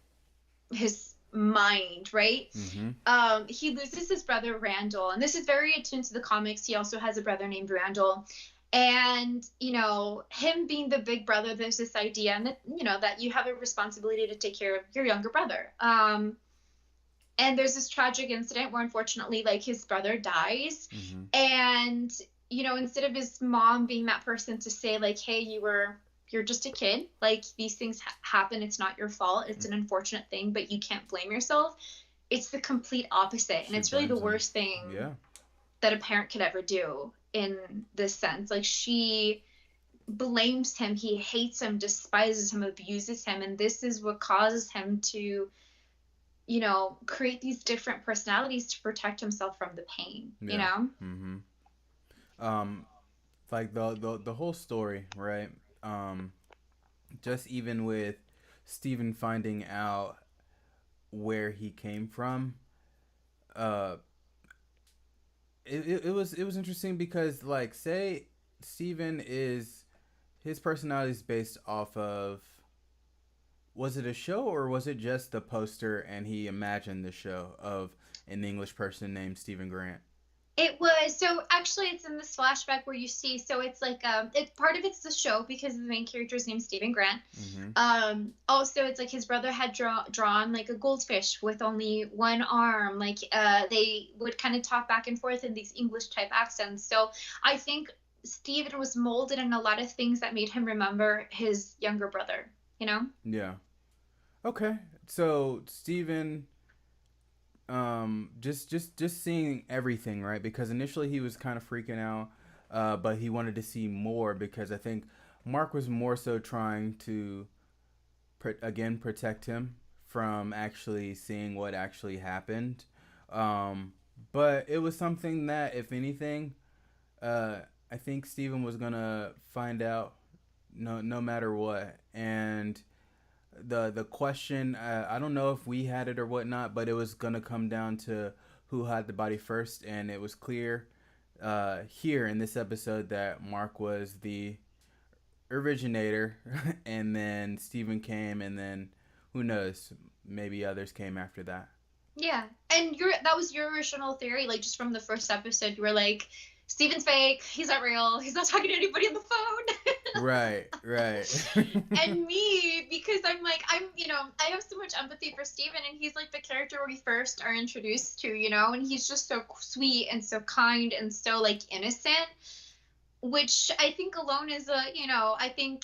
his mind, right? Mm-hmm. He loses his brother Randall, and this is very attuned to the comics. He also has a brother named Randall, and him being the big brother, there's this idea, and that you have a responsibility to take care of your younger brother. And there's this tragic incident where unfortunately, like, his brother dies, Mm-hmm. and instead of his mom being that person to say like, hey, you're just a kid, like these things happen, it's not your fault, it's an unfortunate thing, but you can't blame yourself. It's the complete opposite, and She it's really the blames him. worst thing Yeah. that a parent could ever do in this sense. Like, she blames him, he hates him, despises him, abuses him, and this is what causes him to create these different personalities to protect himself from the pain. Yeah. Mm-hmm. Um, like the whole story, right? Um, just even with Steven finding out where he came from, uh, it was interesting because, like, say Steven is his personality is based off of, was it a show or was it just the poster and he imagined the show of an English person named Stephen Grant? It was, so actually it's in this flashback where you see, so it's like part of it's the show because the main character's named Stephen Grant. Mm-hmm. Also it's like his brother had drawn like a goldfish with only one arm, like they would kind of talk back and forth in these English type accents. So I think Stephen was molded in a lot of things that made him remember his younger brother, Yeah. Okay. So Steven, just seeing everything, right? Because initially he was kind of freaking out, but he wanted to see more because I think Mark was more so trying to again protect him from actually seeing what actually happened. Um, but it was something that, if anything, uh, I think Steven was gonna find out no matter what. And the question, I don't know if we had it or whatnot, but it was gonna come down to who had the body first, and it was clear here in this episode that Mark was the originator, and then Steven came, and then who knows, maybe others came after that. Yeah. And that was your original theory, like just from the first episode. You were like, Steven's fake, he's not real, he's not talking to anybody on the phone. Right, right. And me, because I'm like, I have so much empathy for Steven, and he's like the character we first are introduced to, and he's just so sweet and so kind and so like innocent, which I think alone is I think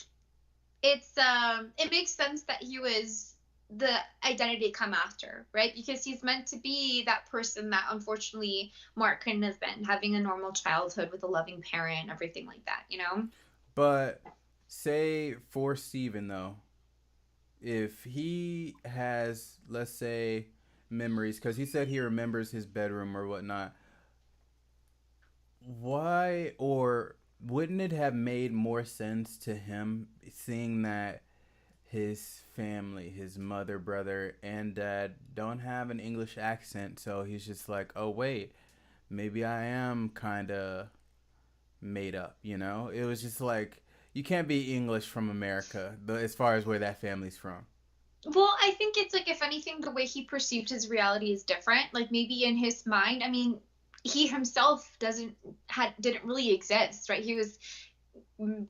it makes sense that he was the identity come after, right? Because he's meant to be that person that unfortunately Mark couldn't have been, having a normal childhood with a loving parent, everything like that, But say for Steven though, if he has, let's say, memories, because he said he remembers his bedroom or whatnot, why, or wouldn't it have made more sense to him seeing that his family, his mother, brother, and dad don't have an English accent, so he's just like, oh wait, maybe I am kind of made up, you know? It was just like, you can't be English from America, as far as where that family's from. Well, I think it's like, if anything, the way he perceived his reality is different. Like maybe in his mind, I mean, he himself didn't really exist, right? He was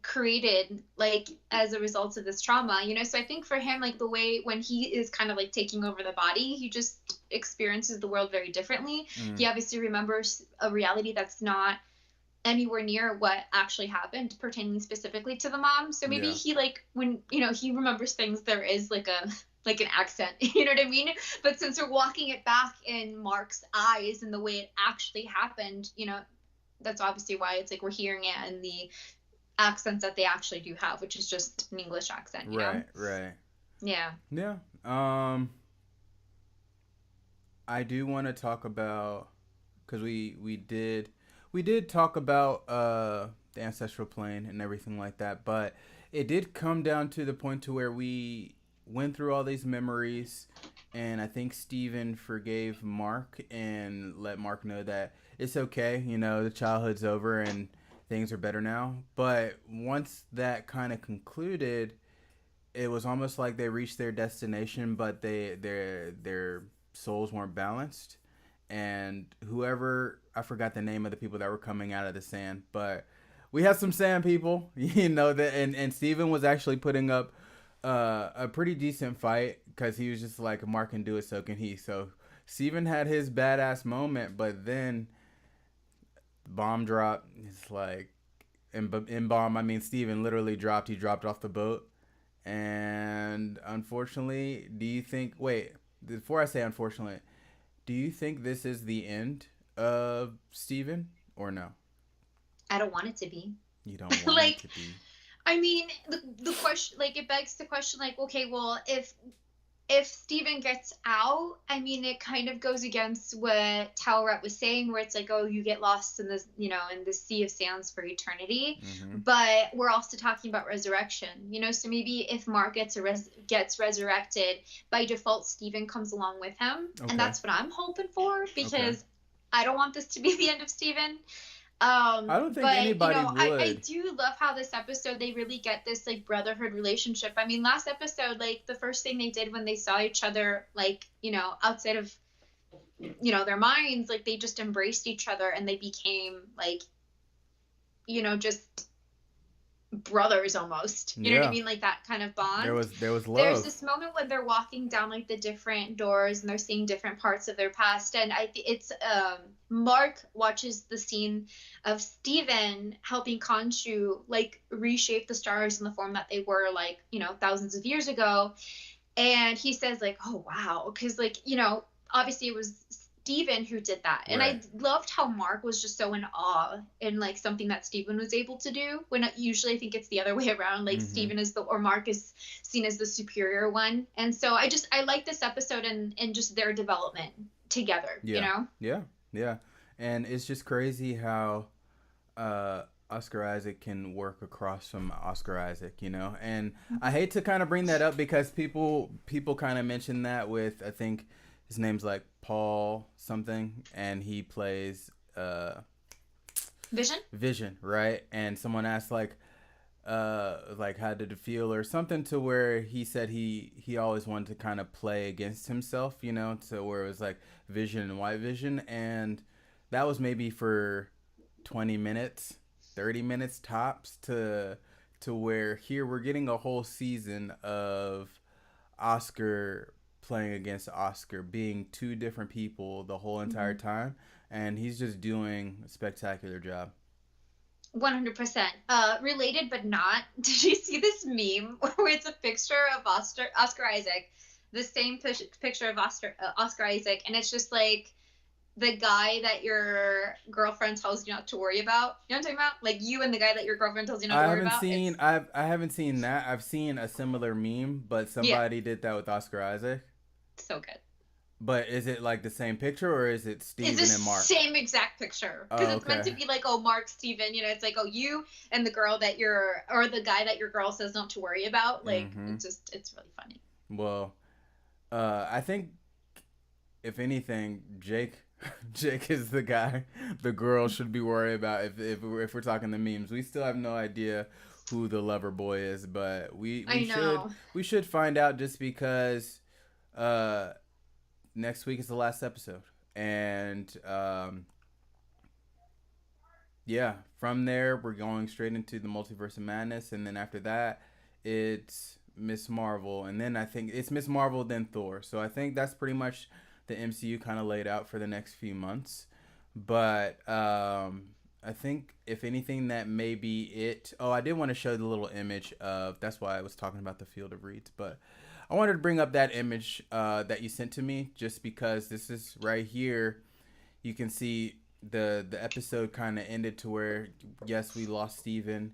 created like as a result of this trauma, so I think for him, like the way when he is kind of like taking over the body, he just experiences the world very differently. He obviously remembers a reality that's not anywhere near what actually happened pertaining specifically to the mom. So maybe he like when he remembers things, there is like an accent, you know what I mean? But since we're walking it back in Mark's eyes and the way it actually happened, that's obviously why it's like we're hearing it in the accents that they actually do have, which is just an English accent, right, right. Yeah. Yeah. I do want to talk about, because we did talk about the ancestral plane and everything like that, but it did come down to the point to where we went through all these memories, and I think Steven forgave Mark and let Mark know that it's okay, the childhood's over and things are better now. But once that kind of concluded, it was almost like they reached their destination, but their souls weren't balanced. And whoever, I forgot the name of the people that were coming out of the sand, but we had some sand people, that, and Steven was actually putting up a pretty decent fight, because he was just like, Mark can do it, so can he. So Steven had his badass moment, but then bomb drop. It's like, in bomb, I mean Steven literally dropped. He dropped off the boat, and unfortunately, before I say unfortunately, do you think this is the end of Steven or no? I don't want it to be. You don't want like, it to be. I mean, the question, like, it begs the question, like, okay, well, if Steven gets out, I mean, it kind of goes against what Towerette was saying, where it's like, oh, you get lost in this, in the sea of sands for eternity. Mm-hmm. But we're also talking about resurrection, so maybe if Mark gets resurrected, by default, Steven comes along with him. Okay. And that's what I'm hoping for, because I don't want this to be the end of Steven. I don't think anybody would. I do love how this episode, they really get this like brotherhood relationship. I mean, last episode, like the first thing they did when they saw each other, like, outside of, their minds, like they just embraced each other and they became like, just brothers almost. You know what I mean? Like that kind of bond. There was love. There's this moment when they're walking down like the different doors and they're seeing different parts of their past, and it's Mark watches the scene of Steven helping Khonshu like reshape the stars in the form that they were like, thousands of years ago, and he says like, oh wow, because like, obviously it was Steven who did that. And Right. I loved how Mark was just so in awe in like something that Steven was able to do, when usually I think it's the other way around. Like Steven is or Mark is seen as the superior one. And so I like this episode and just their development together, you know? Yeah. And it's just crazy how Oscar Isaac can work across from Oscar Isaac, you know. And I hate to kind of bring that up because people kind of mention that with, I think his name's like Paul something, and he plays Vision, right? And someone asked like how did it feel or something, to where he said he always wanted to kind of play against himself, you know, to where it was like Vision and White Vision, and that was maybe for 20 minutes, 30 minutes tops, to where here we're getting a whole season of Oscar playing against Oscar, being two different people the whole entire time, and he's just doing a spectacular job. 100%. Related but not. Did you see this meme where it's a picture of Oscar Isaac, the same picture of Oscar Isaac, and it's just like the guy that your girlfriend tells you not to worry about? You know what I'm talking about? Like you and the guy that your girlfriend tells you not to worry about? I haven't seen that. I've seen a similar meme, but somebody did that with Oscar Isaac. So good. But is it like the same picture, or is it Steven and Mark? It's the same exact picture. Because it's meant to be like, oh, Mark, Steven, you know, it's like, oh, you and the girl that or the guy that your girl says not to worry about. Like, it's really funny. Well, I think, if anything, Jake is the guy the girl should be worried about if we're talking the memes. We still have no idea who the lover boy is, but we should find out, just because next week is the last episode, and from there we're going straight into the Multiverse of Madness, and then after that it's Miss Marvel, and then I think it's Miss Marvel, then Thor. So I think that's pretty much the MCU kind of laid out for the next few months. But I think, if anything, that may be it. Oh, I did want to show the little image of, that's why I was talking about the Field of Reeds, but I wanted to bring up that image that you sent to me, just because this is right here. You can see the episode kind of ended to where, yes, we lost Steven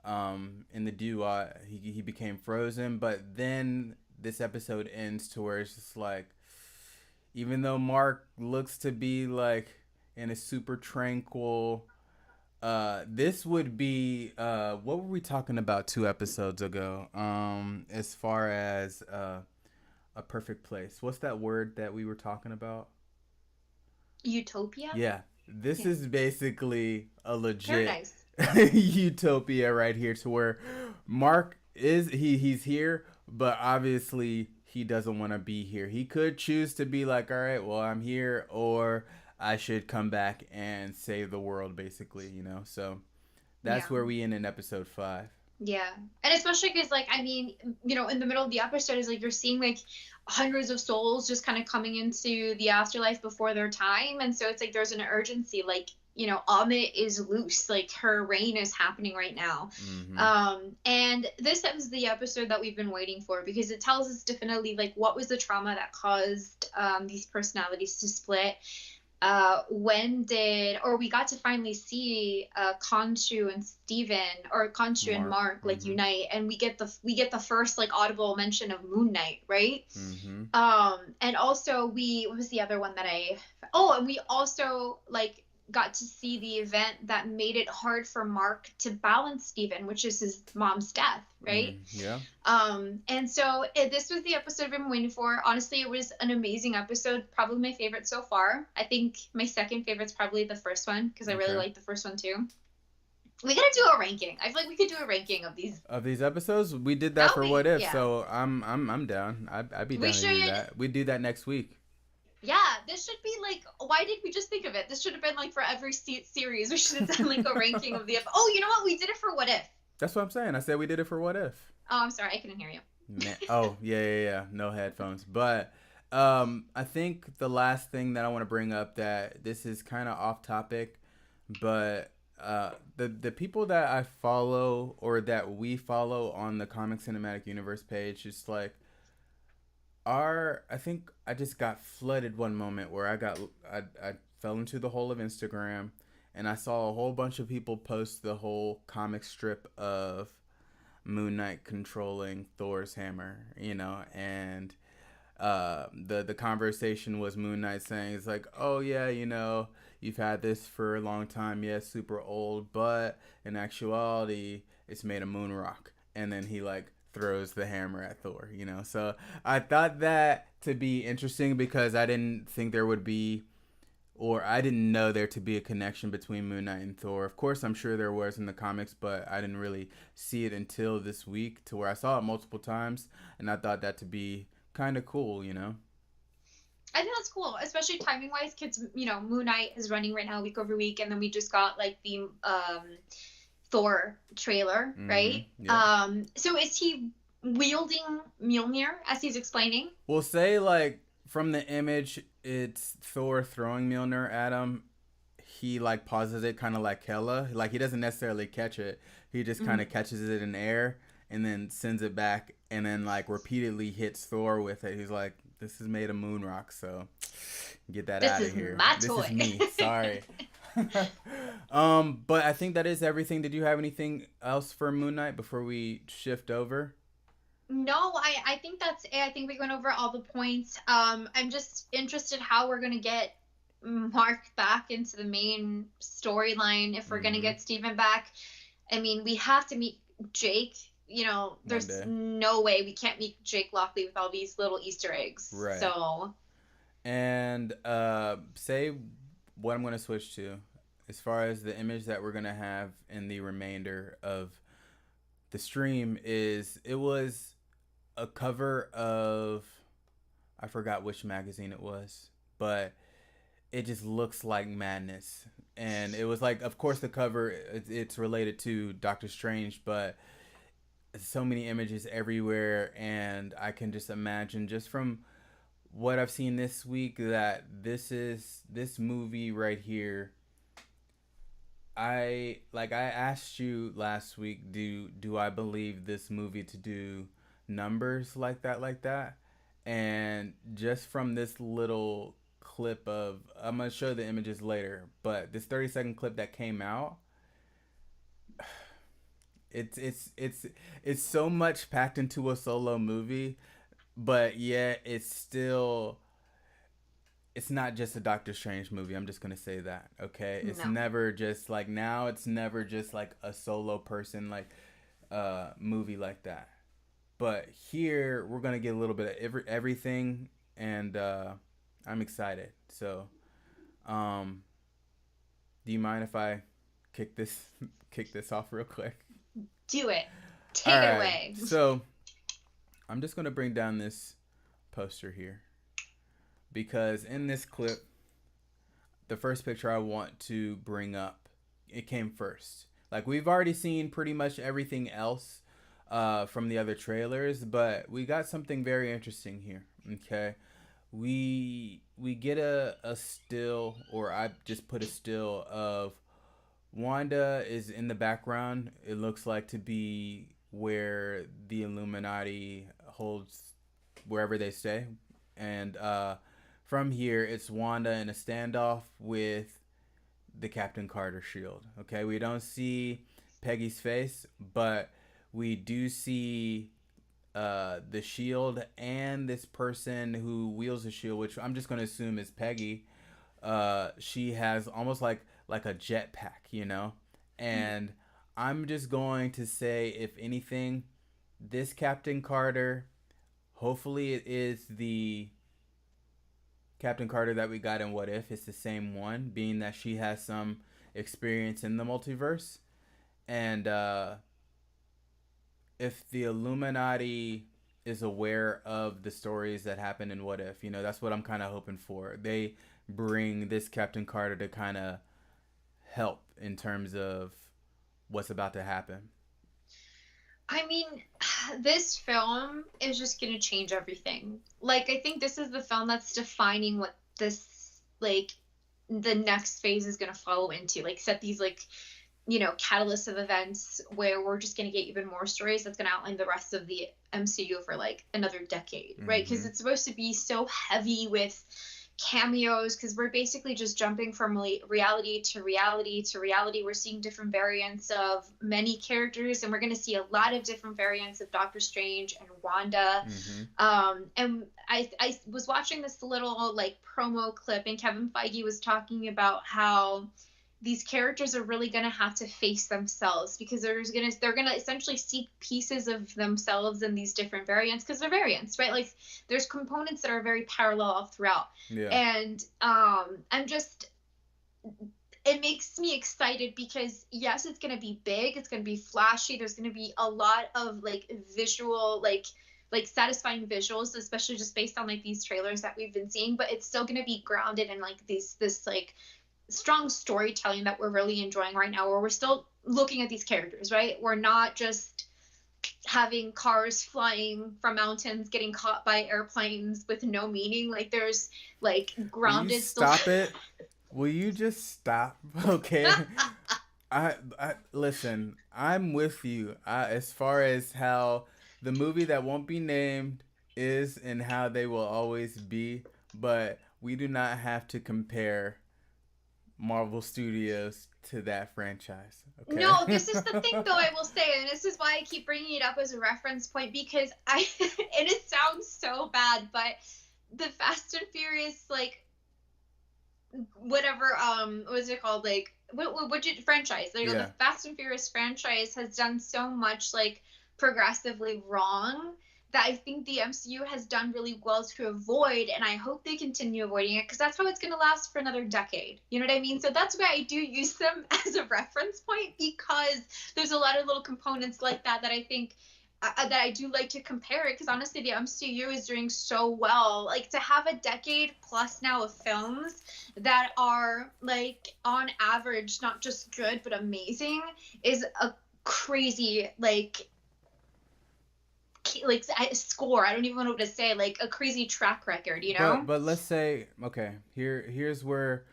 in the dew. He became frozen, but then this episode ends to where it's just like, even though Mark looks to be like in a super tranquil, this would be what were we talking about 2 episodes ago? As far as a perfect place. What's that word that we were talking about? Utopia? Yeah. This is basically a legit paradise. utopia right here, to where Mark he's here, but obviously he doesn't want to be here. He could choose to be like, all right, well, I'm here, or I should come back and save the world, basically, you know. So that's where we end in episode 5. Yeah. And especially because, like, I mean, you know, in the middle of the episode is like you're seeing like hundreds of souls just kind of coming into the afterlife before their time. And so it's like there's an urgency, like, you know, Amit is loose, like her reign is happening right now. And this is the episode that we've been waiting for, because it tells us definitely like what was the trauma that caused these personalities to split. We got to finally see Khonshu and Steven, or Khonshu and Mark like unite, and we get the first like audible mention of Moon Knight, right? And also what was the other one that and we also like got to see the event that made it hard for Mark to balance Steven, which is his mom's death, right? And so this was the episode I've been waiting for. Honestly, it was an amazing episode, probably my favorite so far. I think my second favorite's probably the first one, because I really like the first one too. We gotta do a ranking. I feel like we could do a ranking of these episodes. We did that for What If, so I'm down. I'd be down to do that. We do that next week. Yeah, this should be like, why did we just think of it? This should have been like for every series. We should have done like a ranking of the Oh, you know what? We did it for What If. That's what I'm saying. I said we did it for What If. Oh, I'm sorry. I couldn't hear you. Man. Oh, yeah. No headphones. But I think the last thing that I want to bring up, that this is kind of off topic, but the people that I follow, or that we follow on the Comic Cinematic Universe page, just like, I think I just got flooded one moment where I fell into the hole of Instagram, and I saw a whole bunch of people post the whole comic strip of Moon Knight controlling Thor's hammer, and the conversation was Moon Knight saying, it's like, oh yeah, you've had this for a long time, yes, super old, but in actuality it's made of moon rock. And then he like throws the hammer at Thor. So I thought that to be interesting because I didn't think there would be, or I didn't know there to be a connection between Moon Knight and Thor. Of course, I'm sure there was in the comics, but I didn't really see it until this week, to where I saw it multiple times, and I thought that to be kind of cool. I think that's cool, especially timing wise, because Moon Knight is running right now week over week, and then we just got like the Thor trailer, right? Yeah. So is he wielding Mjolnir as he's explaining? We'll say, like, from the image, it's Thor throwing Mjolnir at him. He like pauses it, kind of like Hela. Like, he doesn't necessarily catch it. He just kind of catches it in air and then sends it back, and then like repeatedly hits Thor with it. He's like, "This is made of moon rock, so get that out of here. My This toy." is me. Sorry." But I think that is everything. Did you have anything else for Moon Knight before we shift over? No, I think that's it. I think we went over all the points. I'm just interested how we're gonna get Mark back into the main storyline if we're gonna get Steven back. I mean, we have to meet Jake. There's no way we can't meet Jake Lockley with all these little Easter eggs. Right. So. And say what I'm going to switch to as far as the image that we're going to have in the remainder of the stream is, it was a cover of, I forgot which magazine it was, but it just looks like madness. And it was like, of course the cover, it's related to Doctor Strange, but so many images everywhere, and I can just imagine, just from what I've seen this week, that this movie right here. I asked you last week, do I believe this movie to do numbers like that? And just from this little clip of, I'm gonna show the images later, but this 30-second clip that came out, it's so much packed into a solo movie, but yet it's not just a Doctor Strange movie. I'm just gonna say that, okay? It's never just like, now it's never just like a solo person like movie like that. But here we're gonna get a little bit of everything, and I'm excited. So, do you mind if I kick this off real quick? Do it. Take it away. So, I'm just gonna bring down this poster here, because in this clip, the first picture I want to bring up, it came first. Like, we've already seen pretty much everything else from the other trailers, but we got something very interesting here. Okay, we get a still, or I just put a still of Wanda is in the background. It looks like to be where the Illuminati holds wherever they stay, and from here it's Wanda in a standoff with the Captain Carter shield. Okay, we don't see Peggy's face, but we do see the shield and this person who wields the shield, which I'm just going to assume is Peggy. She has almost like a jetpack, and I'm just going to say, if anything, this Captain Carter, hopefully it is the Captain Carter that we got in What If. It's the same one, being that she has some experience in the multiverse. And if the Illuminati is aware of the stories that happen in What If, that's what I'm kind of hoping for. They bring this Captain Carter to kind of help in terms of what's about to happen. I mean, this film is just going to change everything. Like, I think this is the film that's defining what this, like, the next phase is going to follow into. Like, set these, like, catalyst of events where we're just going to get even more stories that's going to outline the rest of the MCU for like another decade, right? Because it's supposed to be so heavy with cameos, because we're basically just jumping from reality to reality to reality. We're seeing different variants of many characters, and we're going to see a lot of different variants of Doctor Strange and Wanda. And I was watching this little like promo clip, and Kevin Feige was talking about how these characters are really going to have to face themselves, because they're going to essentially seek pieces of themselves in these different variants, because they're variants, right? Like there's components that are very parallel all throughout. And it makes me excited, because yes, it's going to be big, it's going to be flashy, there's going to be a lot of like visual, like satisfying visuals, especially just based on like these trailers that we've been seeing, but it's still going to be grounded in like this like strong storytelling that we're really enjoying right now, where we're still looking at these characters, right? We're not just having cars flying from mountains getting caught by airplanes with no meaning. Like there's like grounded. Will you stop it? Will you just stop? Okay. I listen. I'm with you. As far as how the movie that won't be named is and how they will always be, but we do not have to compare Marvel Studios to that franchise. Okay? No, this is the thing though, I will say, and this is why I keep bringing it up as a reference point, because and it sounds so bad, but the Fast and Furious, like, whatever, what is it called, like, what franchise? The Fast and Furious franchise has done so much, like, progressively wrong, that I think the MCU has done really well to avoid, and I hope they continue avoiding it, because that's how it's going to last for another decade. You know what I mean? So that's why I do use them as a reference point, because there's a lot of little components like that I think that I do like to compare it, because honestly, the MCU is doing so well. Like, to have a decade plus now of films that are, like, on average, not just good, but amazing, is a crazy, like score. I don't even know what to say. Like a crazy track record, you know. But let's say, okay, here's where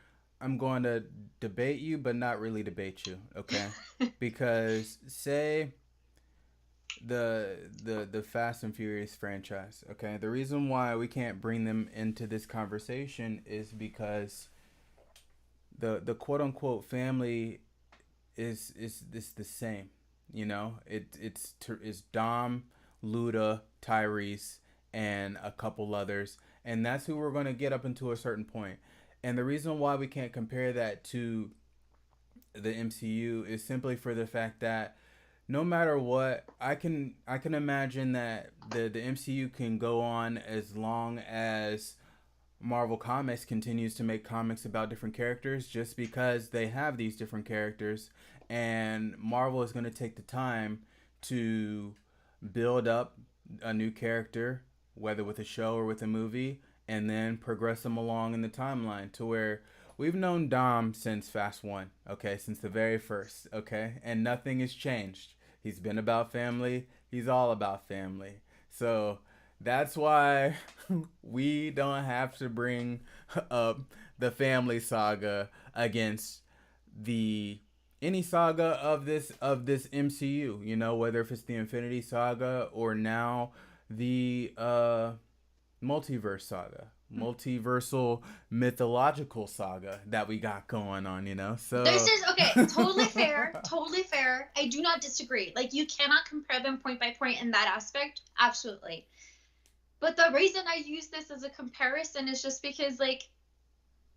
I'm going to debate you, but not really debate you, okay? Because say the Fast and Furious franchise, okay? The reason why we can't bring them into this conversation is because the quote unquote family is the same, you know? It's Dom, Luda, Tyrese, and a couple others, and that's who we're going to get up until a certain point. And the reason why we can't compare that to the MCU is simply for the fact that no matter what, I can imagine that the MCU can go on as long as Marvel Comics continues to make comics about different characters, just because they have these different characters, and Marvel is going to take the time to build up a new character, whether with a show or with a movie, and then progress them along in the timeline to where we've known Dom since Fast 1, okay, since the very first, okay, and nothing has changed. He's been about family. He's all about family. So that's why we don't have to bring up the family saga against any saga of this MCU, you know, whether if it's the Infinity Saga or now the multiverse saga, multiversal mythological saga that we got going on, you know. So this is okay, totally fair, totally fair. I do not disagree. Like, you cannot compare them point by point in that aspect, absolutely. But the reason I use this as a comparison is just because, like,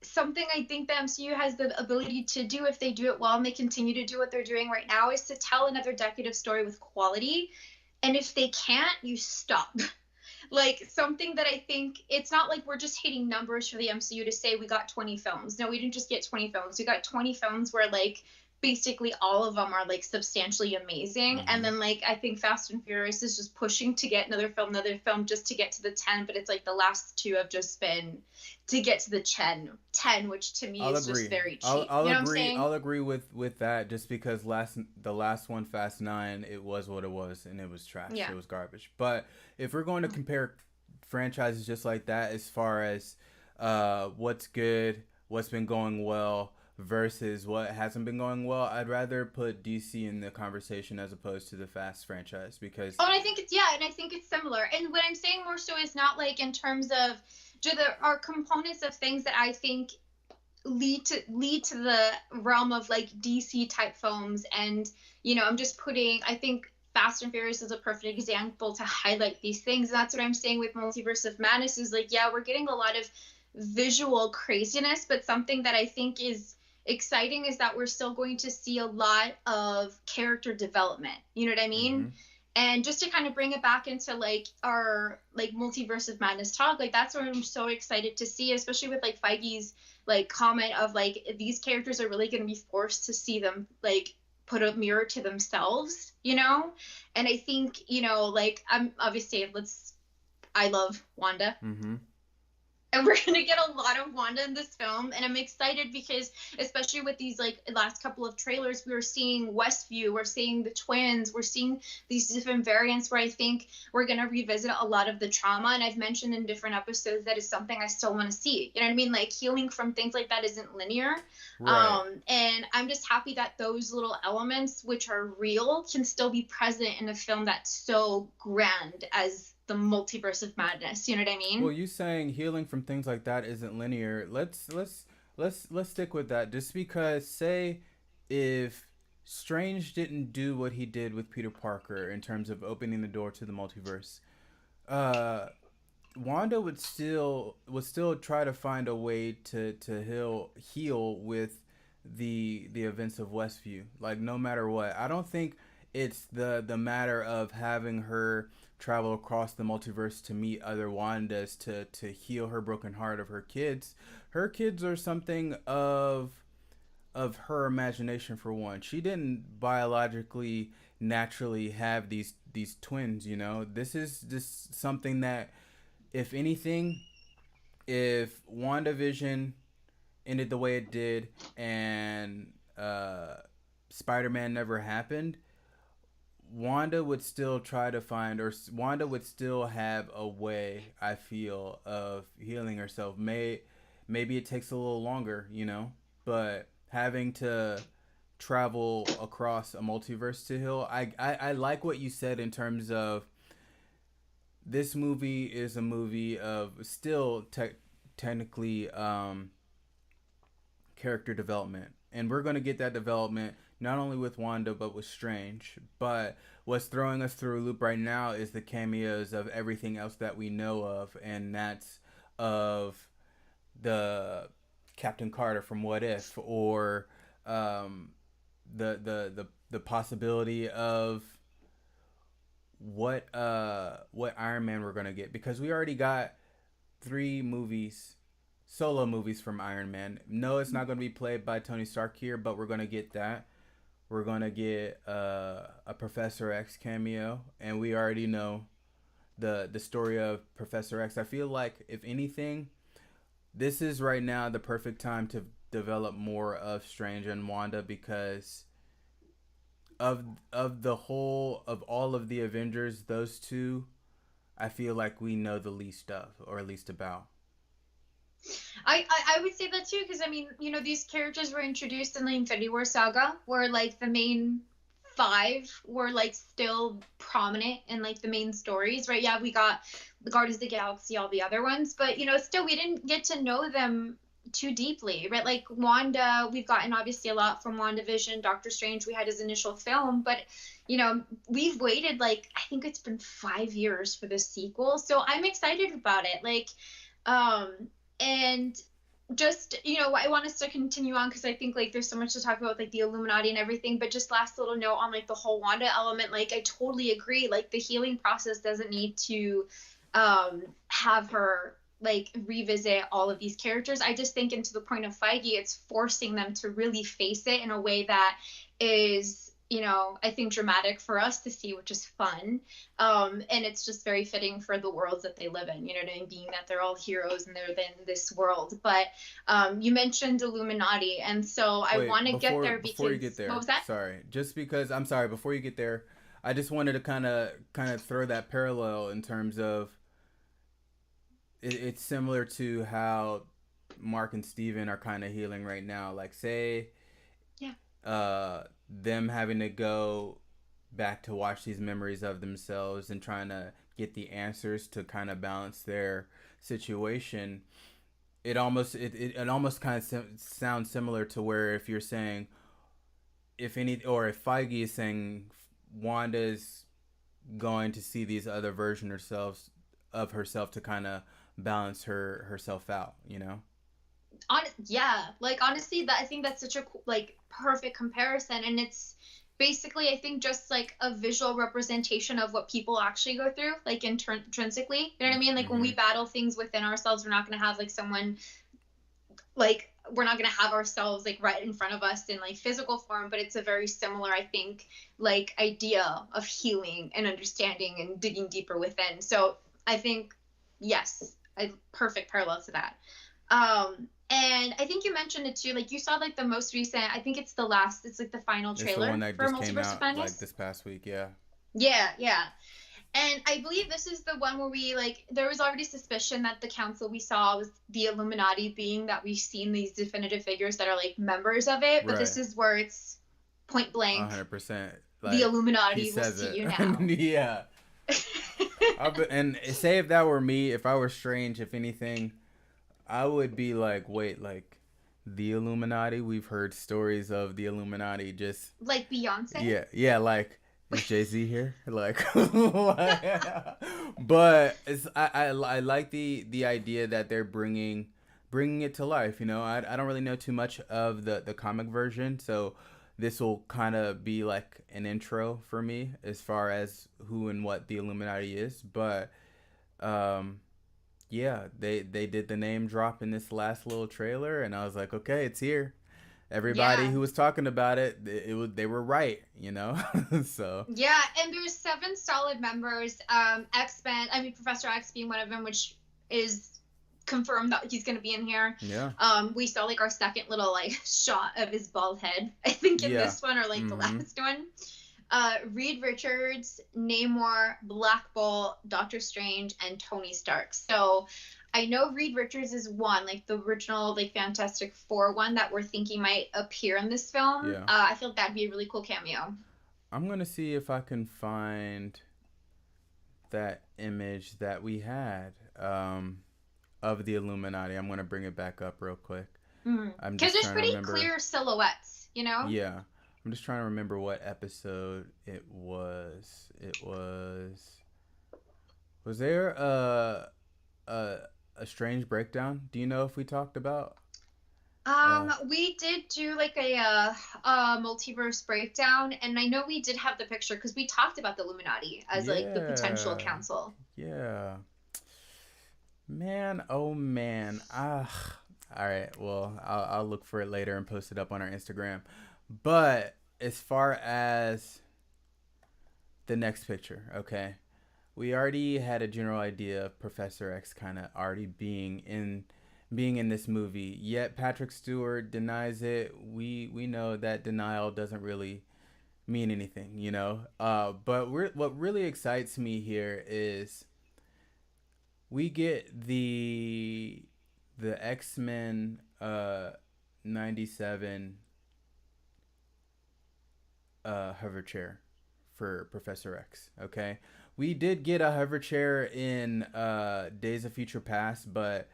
something I think the MCU has the ability to do, if they do it well and they continue to do what they're doing right now, is to tell another decade of story with quality. And if they can't, you stop. Like, something that I think, it's not like we're just hitting numbers for the MCU to say we got 20 films. No, we didn't just get 20 films. We got 20 films where, like, basically all of them are, like, substantially amazing. Mm-hmm. And then, like, I think Fast and Furious is just pushing to get another film just to get to the 10. But it's like the last two have just been to get to the 10, which to me is just very cheap. I'll agree. I'll agree with that, just because the last one, Fast 9, it was what it was, and it was trash. Yeah. It was garbage. But if we're going to compare franchises just like that, as far as what's good, what's been going well versus what hasn't been going well, I'd rather put DC in the conversation as opposed to the Fast franchise because Oh, and I think it's, yeah, and I think it's similar. And what I'm saying more so is not like in terms of, there are components of things that I think lead to the realm of like DC type films. And I'm just putting, I think Fast and Furious is a perfect example to highlight these things. And that's what I'm saying with Multiverse of Madness is like, yeah, we're getting a lot of visual craziness, but something that I think is exciting is that we're still going to see a lot of character development. You know what I mean? mm-hmm. And just to kind of bring it back into like our like Multiverse of Madness talk, like that's what I'm so excited to see, especially with like Feige's like comment of like these characters are really going to be forced to see them like put a mirror to themselves. And I think like I'm obviously, I love Wanda. Mm-hmm. And we're going to get a lot of Wanda in this film. And I'm excited because, especially with these like last couple of trailers, we were seeing Westview, we're seeing the twins, we're seeing these different variants where I think we're going to revisit a lot of the trauma. And I've mentioned in different episodes that is something I still want to see. You know what I mean? Like healing from things like that isn't linear. Right. And I'm just happy that those little elements, which are real, can still be present in a film that's so grand as the Multiverse of Madness. You know what I mean? Well, you saying healing from things like that isn't linear. Let's stick with that. Just because, say, if Strange didn't do what he did with Peter Parker in terms of opening the door to the multiverse, uh, Wanda would still try to find a way to heal with the events of Westview. Like no matter what, I don't think it's the matter of having her travel across the multiverse to meet other Wandas to heal her broken heart of her kids. Her kids are something of her imagination for one. She didn't biologically naturally have these twins. This is just something that, if anything, if WandaVision ended the way it did and Spider-Man never happened, Wanda would still try to find, or Wanda would still have a way, I feel, of healing herself. Maybe it takes a little longer, but having to travel across a multiverse to heal, I like what you said in terms of this movie is a movie of still technically character development, and we're going to get that development not only with Wanda but with Strange. But what's throwing us through a loop right now is the cameos of everything else that we know of, and that's of the Captain Carter from What If, or the possibility of what Iron Man we're gonna get, because we already got 3 solo movies from Iron Man. No, it's not gonna be played by Tony Stark here, but we're gonna get that. We're gonna get a Professor X cameo, and we already know the story of Professor X. I feel like, if anything, this is right now the perfect time to develop more of Strange and Wanda, because of the whole of all of the Avengers, those two I feel like we know the least of, or at least about. I would say that too, because I mean, these characters were introduced in the Infinity War saga, where like the main 5 were like still prominent in like the main stories, right? Yeah, we got the Guardians of the Galaxy, all the other ones, but still we didn't get to know them too deeply, right? Like Wanda, we've gotten obviously a lot from WandaVision. Doctor Strange, we had his initial film, but we've waited, like, I think it's been 5 years for the sequel, so I'm excited about it. Like, and just I want us to continue on, because I think like there's so much to talk about, like the Illuminati and everything, but just last little note on like the whole Wanda element, like I totally agree, like the healing process doesn't need to have her like revisit all of these characters. I just think, and to the point of Feige, it's forcing them to really face it in a way that is I think dramatic for us to see, which is fun. And it's just very fitting for the worlds that they live in, you know what I mean? Being that they're all heroes and they're in this world. But you mentioned Illuminati, and so I want to get there, because before you get there, what was that? Sorry, just because I'm sorry. Before you get there, I just wanted to kind of throw that parallel in terms of it's similar to how Mark and Steven are kind of healing right now. Like, say, Yeah. them having to go back to watch these memories of themselves and trying to get the answers to kind of balance their situation. It almost kind of sounds similar to where if you're saying if Feige is saying Wanda's going to see these other version of herself to kind of balance herself out, you know. Yeah, like honestly, that I think that's such a like perfect comparison, and it's basically I think just like a visual representation of what people actually go through, like intrinsically. You know what I mean? Like when we battle things within ourselves, we're not gonna have like someone like we're not gonna have ourselves like right in front of us in like physical form, but it's a very similar, I think, like idea of healing and understanding and digging deeper within. So I think yes, a perfect parallel to that. And I think you mentioned it too. Like you saw like the most recent. I think it's like the final It's the trailer one that for just came Multiverse of out Madness. like this past week. Yeah. Yeah. And I believe this is the one where we like there was already suspicion that the council we saw was the Illuminati, being that we've seen these definitive figures that are like members of it. But this is where it's point blank. 100%. Like, the Illuminati will see you now. Yeah. And say if that were me, if I were Strange, if anything, I would be like, wait, like the Illuminati? We've heard stories of the Illuminati just like Beyonce? Yeah, like is Jay-Z here? Like, but I like the idea that they're bringing it to life. You know, I don't really know too much of the comic version, so this will kind of be like an intro for me as far as who and what the Illuminati is. But yeah, they did the name drop in this last little trailer, and I was like, okay, it's here. Everybody who was talking about they were right, you know. So yeah, and there's 7 solid members. X-Men, I mean Professor X being one of them, which is confirmed that he's gonna be in here. Yeah. We saw like our second little like shot of his bald head, I think in this one or like the last one. Reed Richards, Namor, Black Bolt, Doctor Strange, and Tony Stark. So I know Reed Richards is one, like the original like Fantastic Four one that we're thinking might appear in this film. Yeah. I feel that'd be a really cool cameo. I'm gonna see if I can find that image that we had of the Illuminati. I'm gonna bring it back up real quick. Because there's pretty clear silhouettes, you know? Yeah. I'm just trying to remember what episode it was. Was there a Strange breakdown? Do you know if we talked about? We did do like a multiverse breakdown, and I know we did have the picture because we talked about the Illuminati as like the potential council. Yeah. Man, oh man. All right. Well, I'll look for it later and post it up on our Instagram. But as far as the next picture, okay, we already had a general idea of Professor X kind of already being in this movie. Yet Patrick Stewart denies it. We know that denial doesn't really mean anything, you know. But what really excites me here is we get the X-Men 97 hover chair for Professor X. Okay, we did get a hover chair in Days of Future Past, but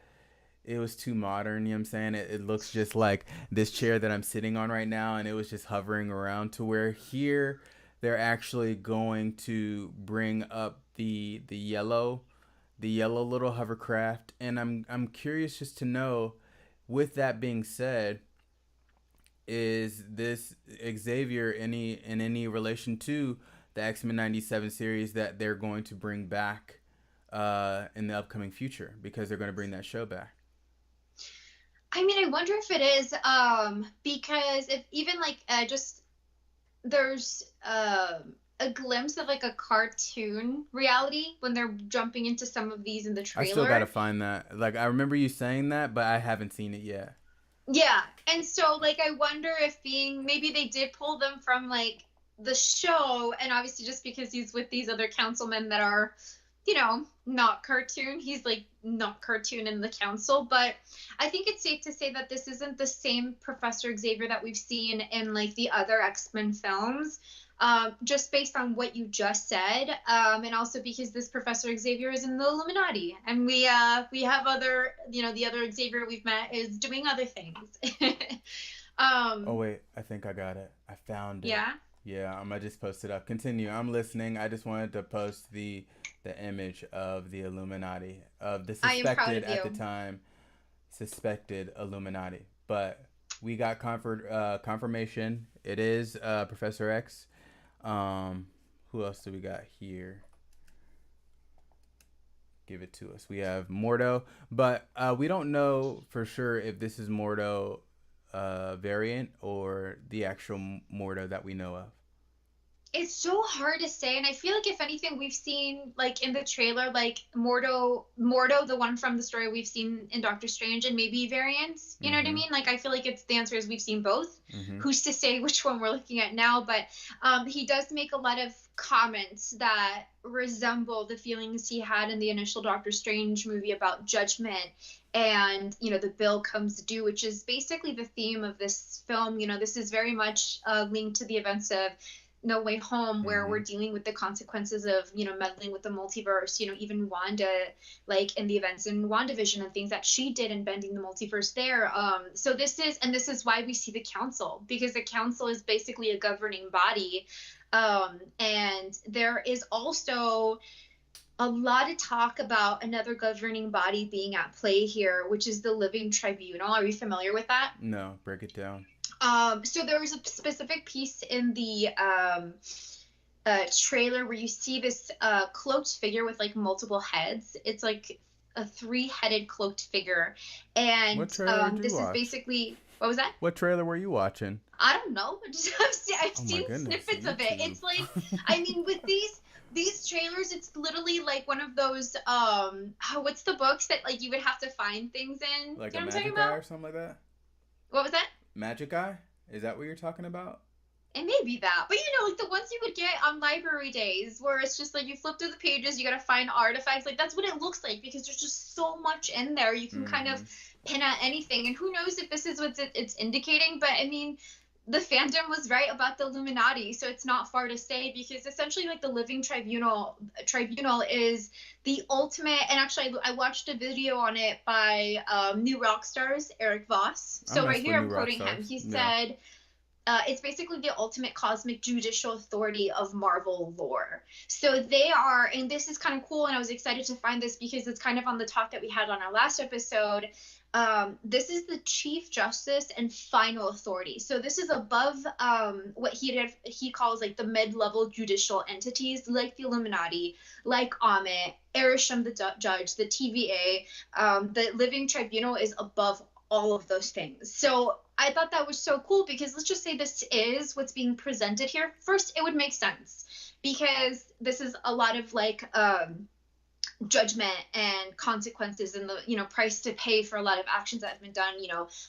it was too modern. You know what I'm saying? It looks just like this chair that I'm sitting on right now, and it was just hovering around. To where here they're actually going to bring up the yellow little hovercraft, and I'm curious just to know, with that being said, is this Xavier in any relation to the X-Men 97 series that they're going to bring back in the upcoming future, because they're going to bring that show back? I mean, I wonder if it is because if even like just there's a glimpse of like a cartoon reality when they're jumping into some of these in the trailer. I still gotta find that. Like, I remember you saying that, but I haven't seen it yet. Yeah, and so like I wonder if maybe they did pull them from like the show, and obviously just because he's with these other councilmen that are not cartoon. He's like not cartoon in the council, but I think it's safe to say that this isn't the same Professor Xavier that we've seen in like the other X-Men films. Just based on what you just said, and also because this Professor Xavier is in the Illuminati, and we have other, the other Xavier we've met is doing other things. Oh wait, I think I got it. I found it. Yeah. Yeah, I'm gonna just post it up. Continue. I'm listening. I just wanted to post the image of the Illuminati, of the I am proud suspected of at the you. time suspected Illuminati. But we got confirmation. It is Professor X. Who else do we got here? Give it to us. We have Mordo, but we don't know for sure if this is Mordo variant or the actual Mordo that we know of. It's so hard to say, and I feel like if anything we've seen like in the trailer, like Mordo, the one from the story we've seen in Doctor Strange, and maybe variants, you know what I Mm-hmm. mean? Like I feel like it's the answer is we've seen both. Mm-hmm. Who's to say which one we're looking at now? But he does make a lot of comments that resemble the feelings he had in the initial Doctor Strange movie about judgment, and the bill comes due, which is basically the theme of this film. This is very much linked to the events of No Way Home, where Mm-hmm. we're dealing with the consequences of, meddling with the multiverse, even Wanda, like in the events in WandaVision and things that she did in bending the multiverse there. So this is why we see the council, because the council is basically a governing body. And there is also a lot of talk about another governing body being at play here, which is the Living Tribunal. Are you familiar with that? No, break it down. So there was a specific piece in the trailer where you see this cloaked figure with like multiple heads. It's like a 3-headed cloaked figure, and What trailer did you this is watch? basically, what was that? What trailer were you watching? I don't know. I've Oh my seen goodness, snippets of it. YouTube. It's like, I mean, with these trailers, it's literally like one of those what's the books that like you would have to find things in? Like You a know what I'm talking Magic Eye about? or something like that? What was that? Magic Eye? Is that what you're talking about? It may be that, but like the ones you would get on library days, where it's just like you flip through the pages, you gotta find artifacts. Like that's what it looks like, because there's just so much in there. You can kind of Mm-hmm. pin at anything, and who knows if this is what it's indicating. But I mean, the fandom was right about the Illuminati, so it's not far to say, because essentially, like, the Living Tribunal is the ultimate. And actually, I watched a video on it by New Rockstars Eric Voss. I So mess right with here, I'm New quoting him. Rockstars. He Yeah. said, it's basically the ultimate cosmic judicial authority of Marvel lore. So they are, and this is kind of cool, and I was excited to find this because it's kind of on the talk that we had on our last episode. This is the Chief Justice and final authority. So this is above what he calls like the mid-level judicial entities, like the Illuminati, like Amit, Erisham the judge, the TVA. The Living Tribunal is above all of those things. So I thought that was so cool, because let's just say this is what's being presented here. First, it would make sense, because this is a lot of like judgment and consequences, and the price to pay for a lot of actions that have been done,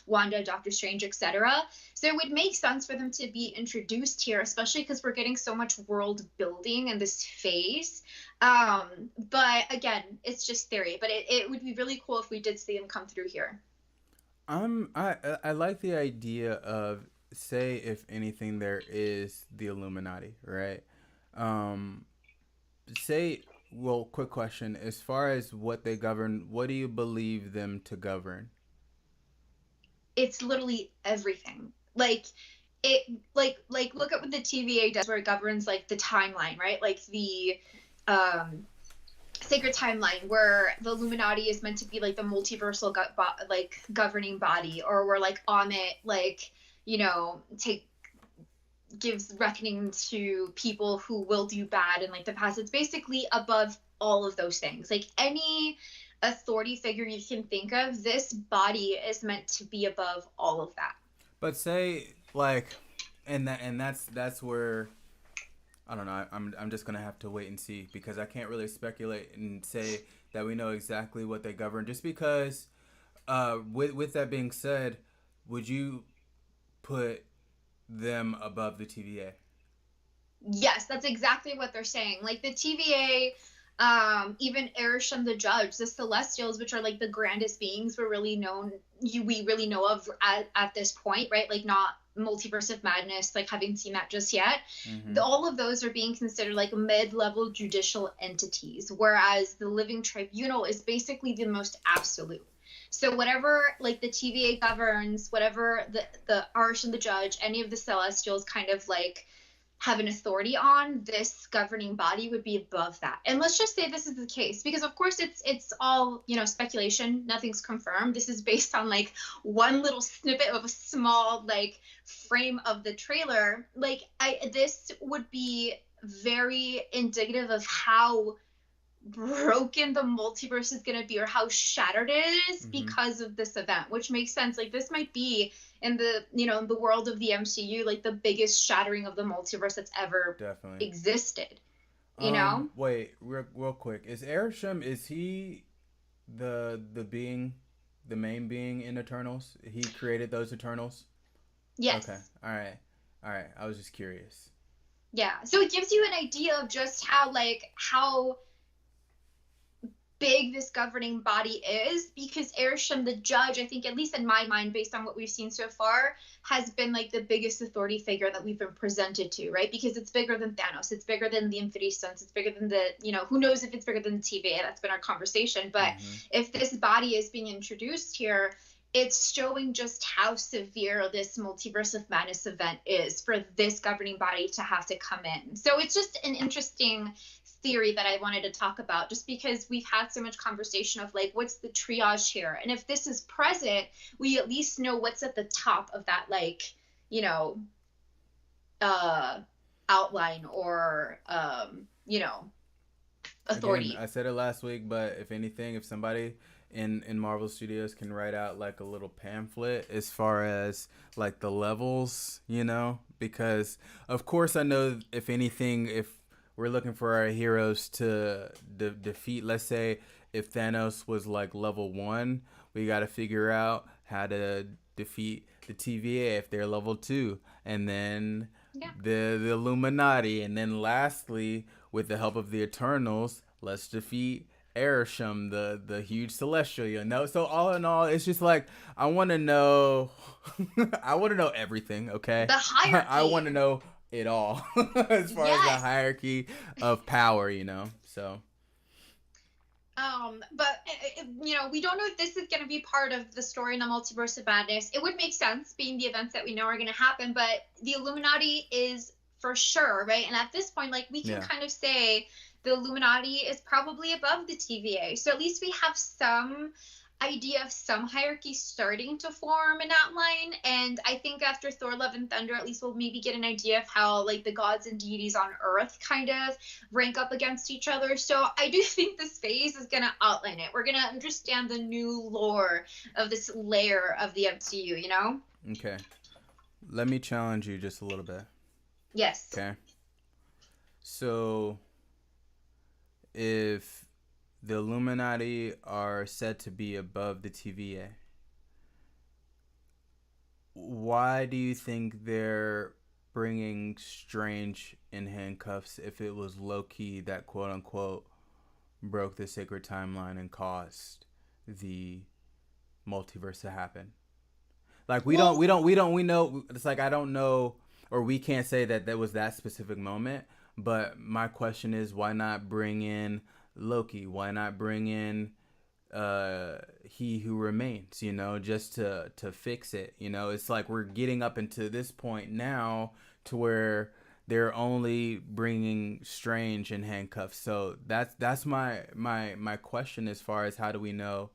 Wanda, Doctor Strange, etc. So it would make sense for them to be introduced here, especially because we're getting so much world building in this phase. But again, it's just theory, but it would be really cool if we did see them come through here. I like the idea of, say, if anything, there is the Illuminati, right? Say, well, quick question: as far as what they govern, what do you believe them to govern? It's literally everything. Like it, like look at what the TVA does, where it governs like the timeline, right? Like the sacred timeline, where the Illuminati is meant to be like the multiversal like governing body, or where like Amit, like gives reckoning to people who will do bad in like the past. It's basically above all of those things. Like any authority figure you can think of, this body is meant to be above all of that. But say, like, that's where, I don't know. I'm just gonna have to wait and see, because I can't really speculate and say that we know exactly what they govern. Just because, with that being said, would you put them above the TVA? Yes, that's exactly what they're saying. Like the TVA, Even Erisham the Judge, the Celestials, which are like the grandest beings we really know of at this point, right? Like not Multiverse of Madness, like having seen that just yet. All of those are being considered like mid-level judicial entities, whereas the Living Tribunal is basically the most absolute. So whatever like the TVA governs, whatever the Erisham the Judge, any of the Celestials kind of like have an authority on, this governing body would be above that. And let's just say this is the case, because of course it's all, you know, speculation, nothing's confirmed. This is based on like one little snippet of a small like frame of the trailer. Like this would be very indicative of how broken the multiverse is going to be, or how shattered it is because of this event, which makes sense. Like this might be in the, you know, in the world of the MCU, like the biggest shattering of the multiverse that's ever existed, you know. Wait, real quick, is Erisham, is he the being, the main being in Eternals? He created those Eternals? Yes. Okay. All right, I was just curious. Yeah, so it gives you an idea of just how big this governing body is, because Erisham the Judge, I think, at least in my mind, based on what we've seen so far, has been like the biggest authority figure that we've been presented to, right? Because it's bigger than Thanos, it's bigger than the Infinity Stones, it's bigger than the, you know, who knows if it's bigger than the TVA, that's been our conversation. But if this body is being introduced here, it's showing just how severe this Multiverse of Madness event is for this governing body to have to come in. So it's just an interesting theory that I wanted to talk about, just because we've had so much conversation of like, what's the triage here? And if this is present, we at least know what's at the top of that, like, you know, outline or, you know, authority. Again, I said it last week, but if anything, if somebody in Marvel Studios can write out like a little pamphlet as far as like the levels, you know, because of course I know, if anything, if we're looking for our heroes to defeat, let's say if Thanos was like level 1, we got to figure out how to defeat the TVA if they're level 2, and then the Illuminati, and then lastly, with the help of the Eternals, let's defeat Erisham, the huge celestial, you know. So all in all, it's just like, I want to know I want to know everything, okay? The hierarchy. I want to know it all as far as the hierarchy of power, you know. So but you know, we don't know if this is going to be part of the story in the Multiverse of Madness. It would make sense, being the events that we know are going to happen, but the Illuminati is for sure, right? And at this point, like, we can kind of say the Illuminati is probably above the TVA. So at least we have some idea of some hierarchy starting to form and outline. And I think after Thor Love and Thunder, at least we'll maybe get an idea of how like the gods and deities on Earth kind of rank up against each other. So I do think this phase is going to outline it. We're going to understand the new lore of this layer of the MCU, you know? Okay. Let me challenge you just a little bit. Yes. Okay. So if the Illuminati are said to be above the TVA, why do you think they're bringing Strange in handcuffs if it was Loki that quote unquote broke the sacred timeline and caused the multiverse to happen? Like we know, it's like, I don't know, or we can't say that there was that specific moment, but my question is, why not bring in Loki? Why not bring in He Who Remains, you know, just to fix it? You know, it's like we're getting up into this point now to where they're only bringing Strange in handcuffs. So that's my question, as far as how do we know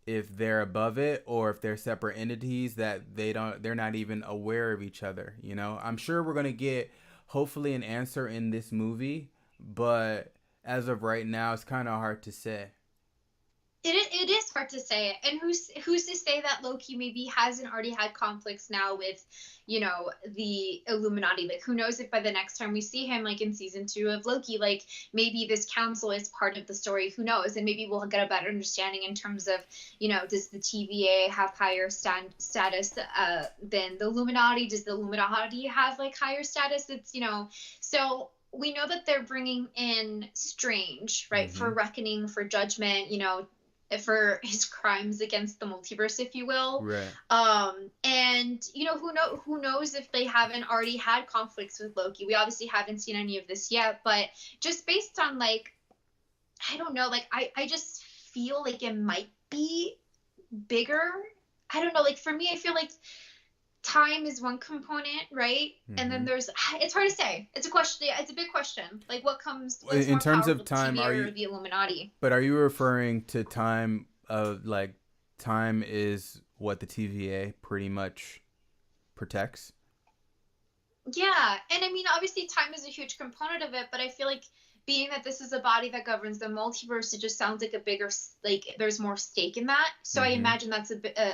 if they're above it or if they're separate entities that they're not even aware of each other, you know? I'm sure we're going to get hopefully an answer in this movie, but as of right now, it's kind of hard to say. It is hard to say. And who's to say that Loki maybe hasn't already had conflicts now with, you know, the Illuminati? Like, who knows if by the next time we see him, like in season 2 of Loki, like maybe this council is part of the story. Who knows? And maybe we'll get a better understanding in terms of, you know, does the TVA have higher status than the Illuminati? Does the Illuminati have like higher status? It's, you know, so we know that they're bringing in Strange, right, for Mm-hmm. reckoning, for judgment, you know, for his crimes against the multiverse, if you will. Right. And you know, who knows if they haven't already had conflicts with Loki. We obviously haven't seen any of this yet, but just based on like, I don't know, like I just feel like it might be bigger. I don't know, like for me, I feel like time is one component, right? And then Mm-hmm. there's, it's hard to say. It's a question. It's a big question. Like what's In more terms of powerful, the time, are TVA you? or the Illuminati? But are you referring to time of like time is what the TVA pretty much protects? Yeah, and I mean, obviously, time is a huge component of it, but I feel like being that this is a body that governs the multiverse, it just sounds like a bigger, like there's more stake in that. So I Mm-hmm. imagine that's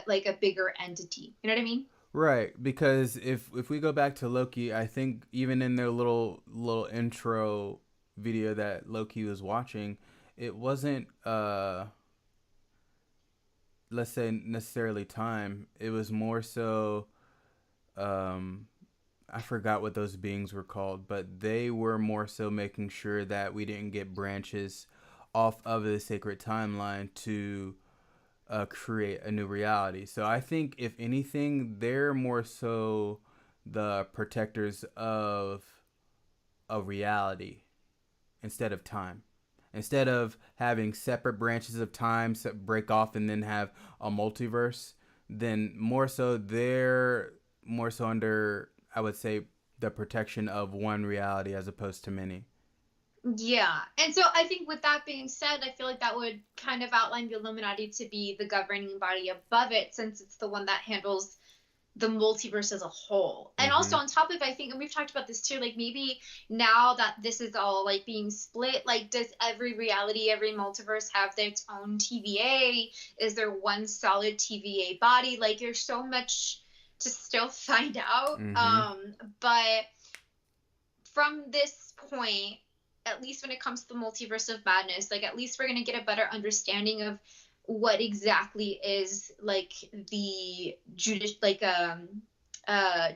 like a bigger entity. You know what I mean? Right, because if we go back to Loki, I think even in their little intro video that Loki was watching, it wasn't let's say necessarily time. It was more so um I forgot what those beings were called, but they were more so making sure that we didn't get branches off of the sacred timeline to create a new reality. So I think, if anything, they're more so the protectors of a reality instead of time. Instead of having separate branches of time break off and then have a multiverse, then more so they're more so under, I would say, the protection of one reality as opposed to many. Yeah. And so I think with that being said, I feel like that would kind of outline the Illuminati to be the governing body above it, since it's the one that handles the multiverse as a whole. And also Mm-hmm. on top of it, I think, and we've talked about this too, like maybe now that this is all like being split, like does every reality, every multiverse have its own TVA? Is there one solid TVA body? Like there's so much to still find out. Mm-hmm. But from this point, at least when it comes to the multiverse of madness, like at least we're gonna get a better understanding of what exactly is like the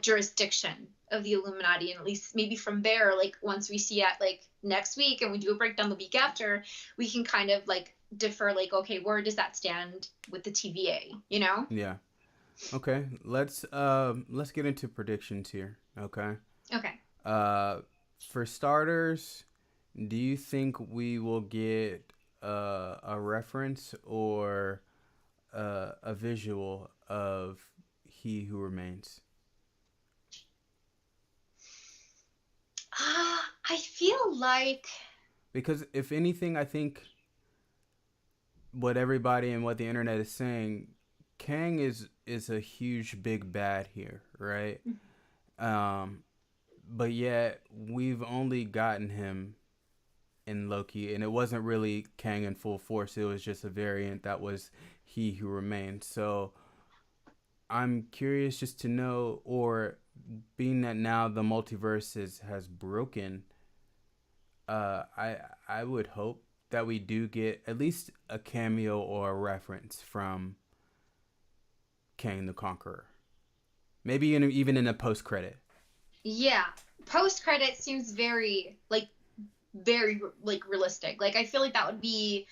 jurisdiction of the Illuminati, and at least maybe from there, like once we see it like next week and we do a breakdown the week after, we can kind of like differ, like okay, where does that stand with the TVA, you know? Yeah. Okay. Let's get into predictions here. Okay. Okay. Uh, for starters, do you think we will get a reference or a visual of He Who Remains? I feel like Because if anything, I think what everybody and what the internet is saying, Kang is a huge big bad here, right? Um, but yet we've only gotten him in Loki, and it wasn't really Kang in full force. It was just a variant that was He Who Remains. So I'm curious just to know, or being that now the multiverse has broken, I would hope that we do get at least a cameo or a reference from Kang the Conqueror. Maybe even in a post credit. yeah, post credit seems very like realistic. Like I feel like that would be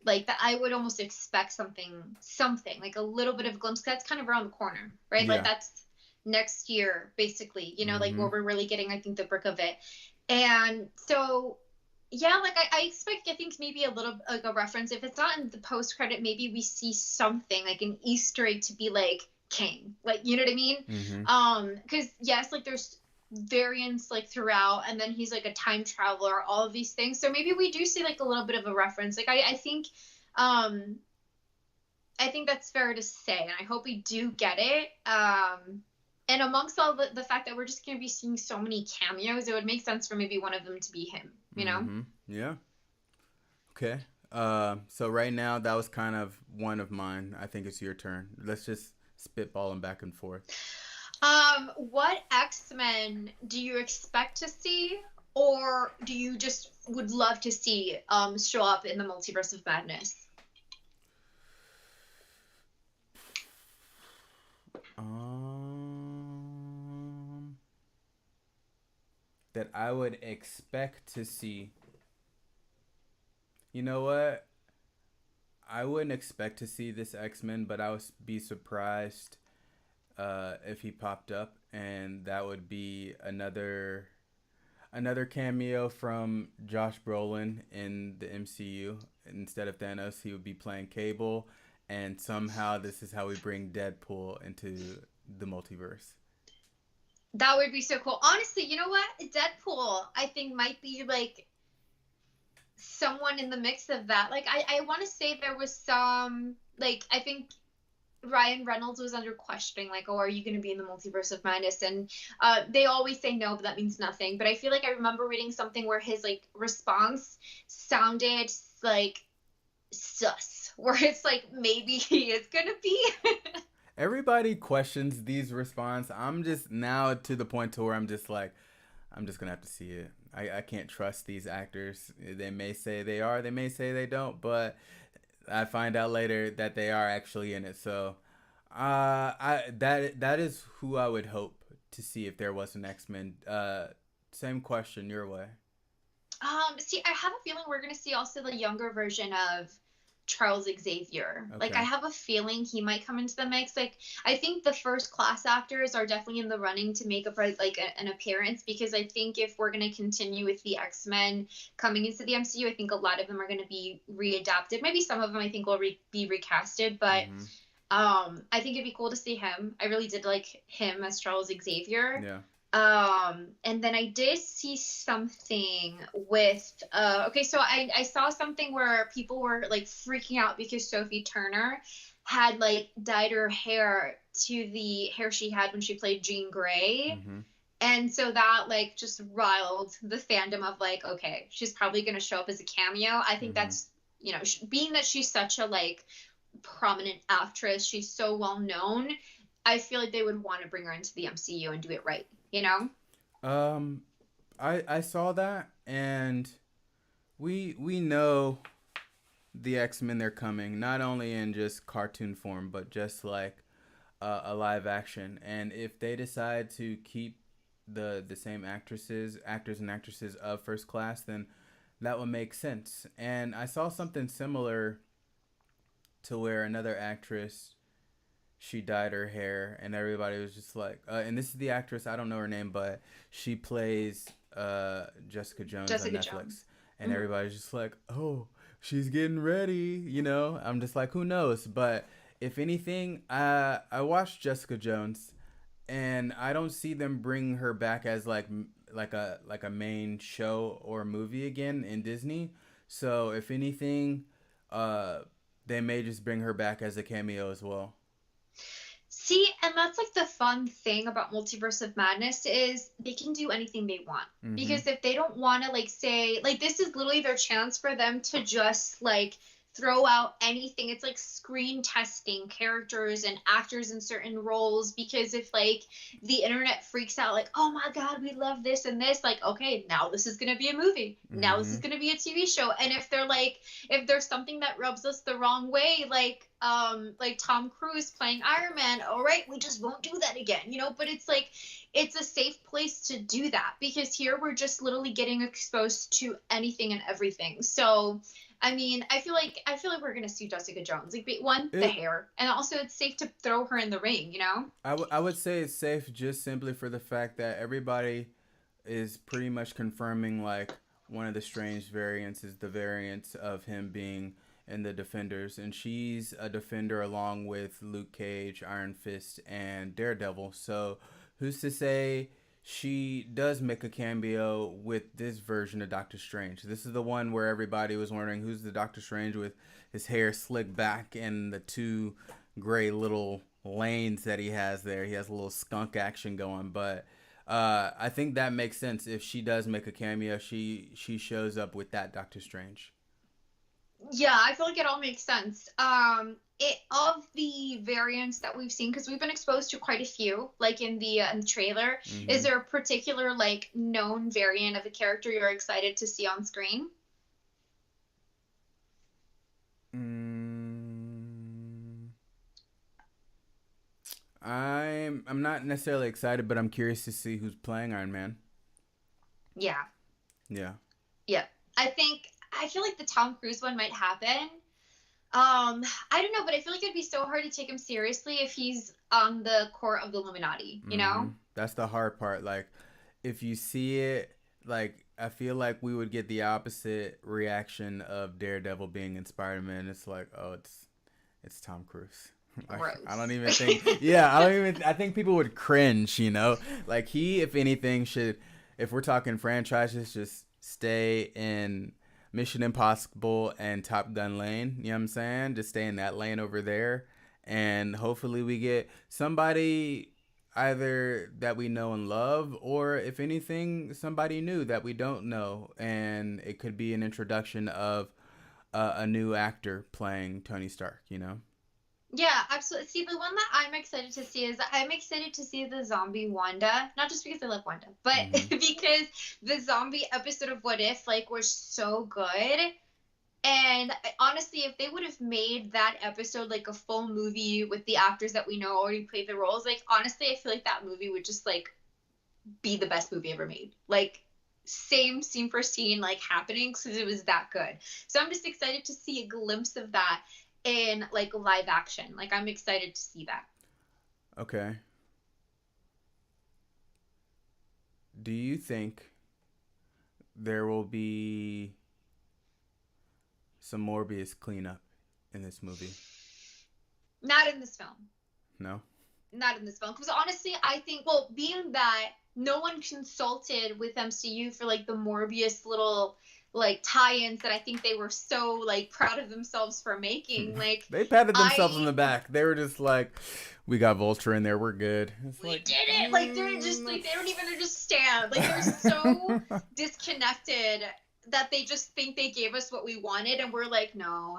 like that. I would almost expect something like a little bit of a glimpse. That's kind of around the corner, right? Like Yeah. that's next year, basically. You know, like Mm-hmm. where we're really getting, I think, the brick of it. And so, yeah, like I expect, I think maybe a little like a reference. If it's not in the post credit, maybe we see something like an Easter egg to be like King, like you know what I mean? Mm-hmm. Because yes, like there's variants like throughout, and then he's like a time traveler, all of these things. So maybe we do see like a little bit of a reference. Like um, I think that's fair to say, and I hope we do get it. And amongst all the fact that we're just going to be seeing so many cameos, it would make sense for maybe one of them to be him, you know? Mm-hmm. Yeah. Okay. So right now that was kind of one of mine. I think it's your turn. Let's just spitball them back and forth. What X-Men do you expect to see, or do you just would love to see show up in the Multiverse of Madness? Um, that I would expect to see. You know what? I wouldn't expect to see this X-Men, but I would be surprised if he popped up, and that would be another cameo from Josh Brolin in the MCU. Instead of Thanos, he would be playing Cable, and somehow this is how we bring Deadpool into the multiverse. That would be so cool. Honestly, you know what? Deadpool, I think, might be like someone in the mix of that. Like, I want to say there was some, like, I think Ryan Reynolds was under questioning, like, oh, are you going to be in the multiverse of madness? And they always say no, but that means nothing. But I feel like I remember reading something where his like response sounded like sus, where it's like maybe he is going to be. Everybody questions these response. I'm just now to the point to where I'm just like, I'm just gonna have to see it. I can't trust these actors. They may say they are, they may say they don't, but I find out later that they are actually in it. So, that is who I would hope to see if there was an X-Men. Same question your way. See, I have a feeling we're going to see also the younger version of Charles Xavier. Like, I Okay. have a feeling he might come into the mix. Like, I think the first class actors are definitely in the running to make an appearance, because I think if we're going to continue with the X-Men coming into the MCU, I think a lot of them are going to be readapted. Maybe some of them I think will be recasted, but Mm-hmm. I think it'd be cool to see him. I really did like him as Charles Xavier. Yeah. And then I did see something with okay, so I saw something where people were like freaking out because Sophie Turner had like dyed her hair to the hair she had when she played Jean Grey. Mm-hmm. And so that like just riled the fandom of like, okay, she's probably going to show up as a cameo. I think Mm-hmm. that's, you know, being that she's such a like prominent actress, she's so well known. I feel like they would want to bring her into the MCU and do it right, you know? Um, I saw that, and we know the X-Men, they're coming, not only in just cartoon form, but just like a live action. And if they decide to keep the same actors and actresses of First Class, then that would make sense. And I saw something similar to where another actress, she dyed her hair, and everybody was just like, and this is the actress, I don't know her name, but she plays Jessica Jones on Jessica Netflix, Jones. and Mm-hmm. everybody's just like, oh, she's getting ready, you know. I'm just like, who knows? But if anything, I watched Jessica Jones, and I don't see them bring her back as like a main show or movie again in Disney. So if anything, uh, they may just bring her back as a cameo as well. See, and that's like the fun thing about Multiverse of Madness is they can do anything they want. Mm-hmm. Because if they don't want to like say like this is literally their chance for them to just like throw out anything. It's like screen testing characters and actors in certain roles, because if like the internet freaks out like, "Oh my god, we love this and this." Like, "Okay, now this is going to be a movie. Now this Mm-hmm. is going to be a TV show." And if they're like if there's something that rubs us the wrong way, like Tom Cruise playing Iron Man, all right, we just won't do that again, you know. But it's like it's a safe place to do that, because here we're just literally getting exposed to anything and everything. So I mean, I feel like we're gonna see Jessica Jones. Like, one, the It hair, and also it's safe to throw her in the ring, you know. I would say it's safe just simply for the fact that everybody is pretty much confirming like one of the strange variants is the variant of him being in the Defenders, and she's a Defender along with Luke Cage, Iron Fist, and Daredevil. So who's to say she does make a cameo with this version of Doctor Strange? This is the one where everybody was wondering who's the Doctor Strange with his hair slicked back and the two gray little lanes that he has there. He has a little skunk action going, but I think that makes sense. If she does make a cameo, she shows up with that Doctor Strange. Yeah, I feel like it all makes sense. It of the variants that we've seen, because we've been exposed to quite a few, like in the trailer. Is Mm-hmm. there a particular like known variant of a character you're excited to see on screen? Mm, I'm not necessarily excited, but I'm curious to see who's playing Iron Man. Yeah. Yeah. Yeah. I feel like the Tom Cruise one might happen. I don't know, but I feel like it'd be so hard to take him seriously if he's on the court of the Illuminati, you know? That's the hard part. Like, if you see it, like, I feel like we would get the opposite reaction of Daredevil being in Spider-Man. It's like, oh, it's Tom Cruise. Like, I don't even Gross. think. Yeah, I think people would cringe. You know, like if anything, should, if we're talking franchises, just stay in Mission Impossible and Top Gun lane. You know what I'm saying? Just stay in that lane over there, and hopefully we get somebody either that we know and love, or if anything, somebody new that we don't know, and it could be an introduction of a new actor playing Tony Stark. You know. Yeah, absolutely. See, the one that I'm excited to see is I'm excited to see the zombie Wanda, not just because I love Wanda, but because the zombie episode of What If like was so good. And honestly, if they would have made that episode like a full movie with the actors that we know already played the roles, like honestly, I feel like that movie would just like be the best movie ever made. Like same scene for scene like happening because it was that good. So I'm just excited to see a glimpse of that in like live action. Like I'm excited to see that. Okay. Do you think there will be some Morbius cleanup in this movie? Not in this film. No? Not in this film. Because honestly, I think, well, being that no one consulted with MCU for like the Morbius little like tie-ins that I think they were so like proud of themselves for making. Like they patted themselves on the back. They were just like, we got Vulture in there, we're good. It's we like, did it. Like they're just like they don't even understand. Like they're so disconnected that they just think they gave us what we wanted, and we're like, no.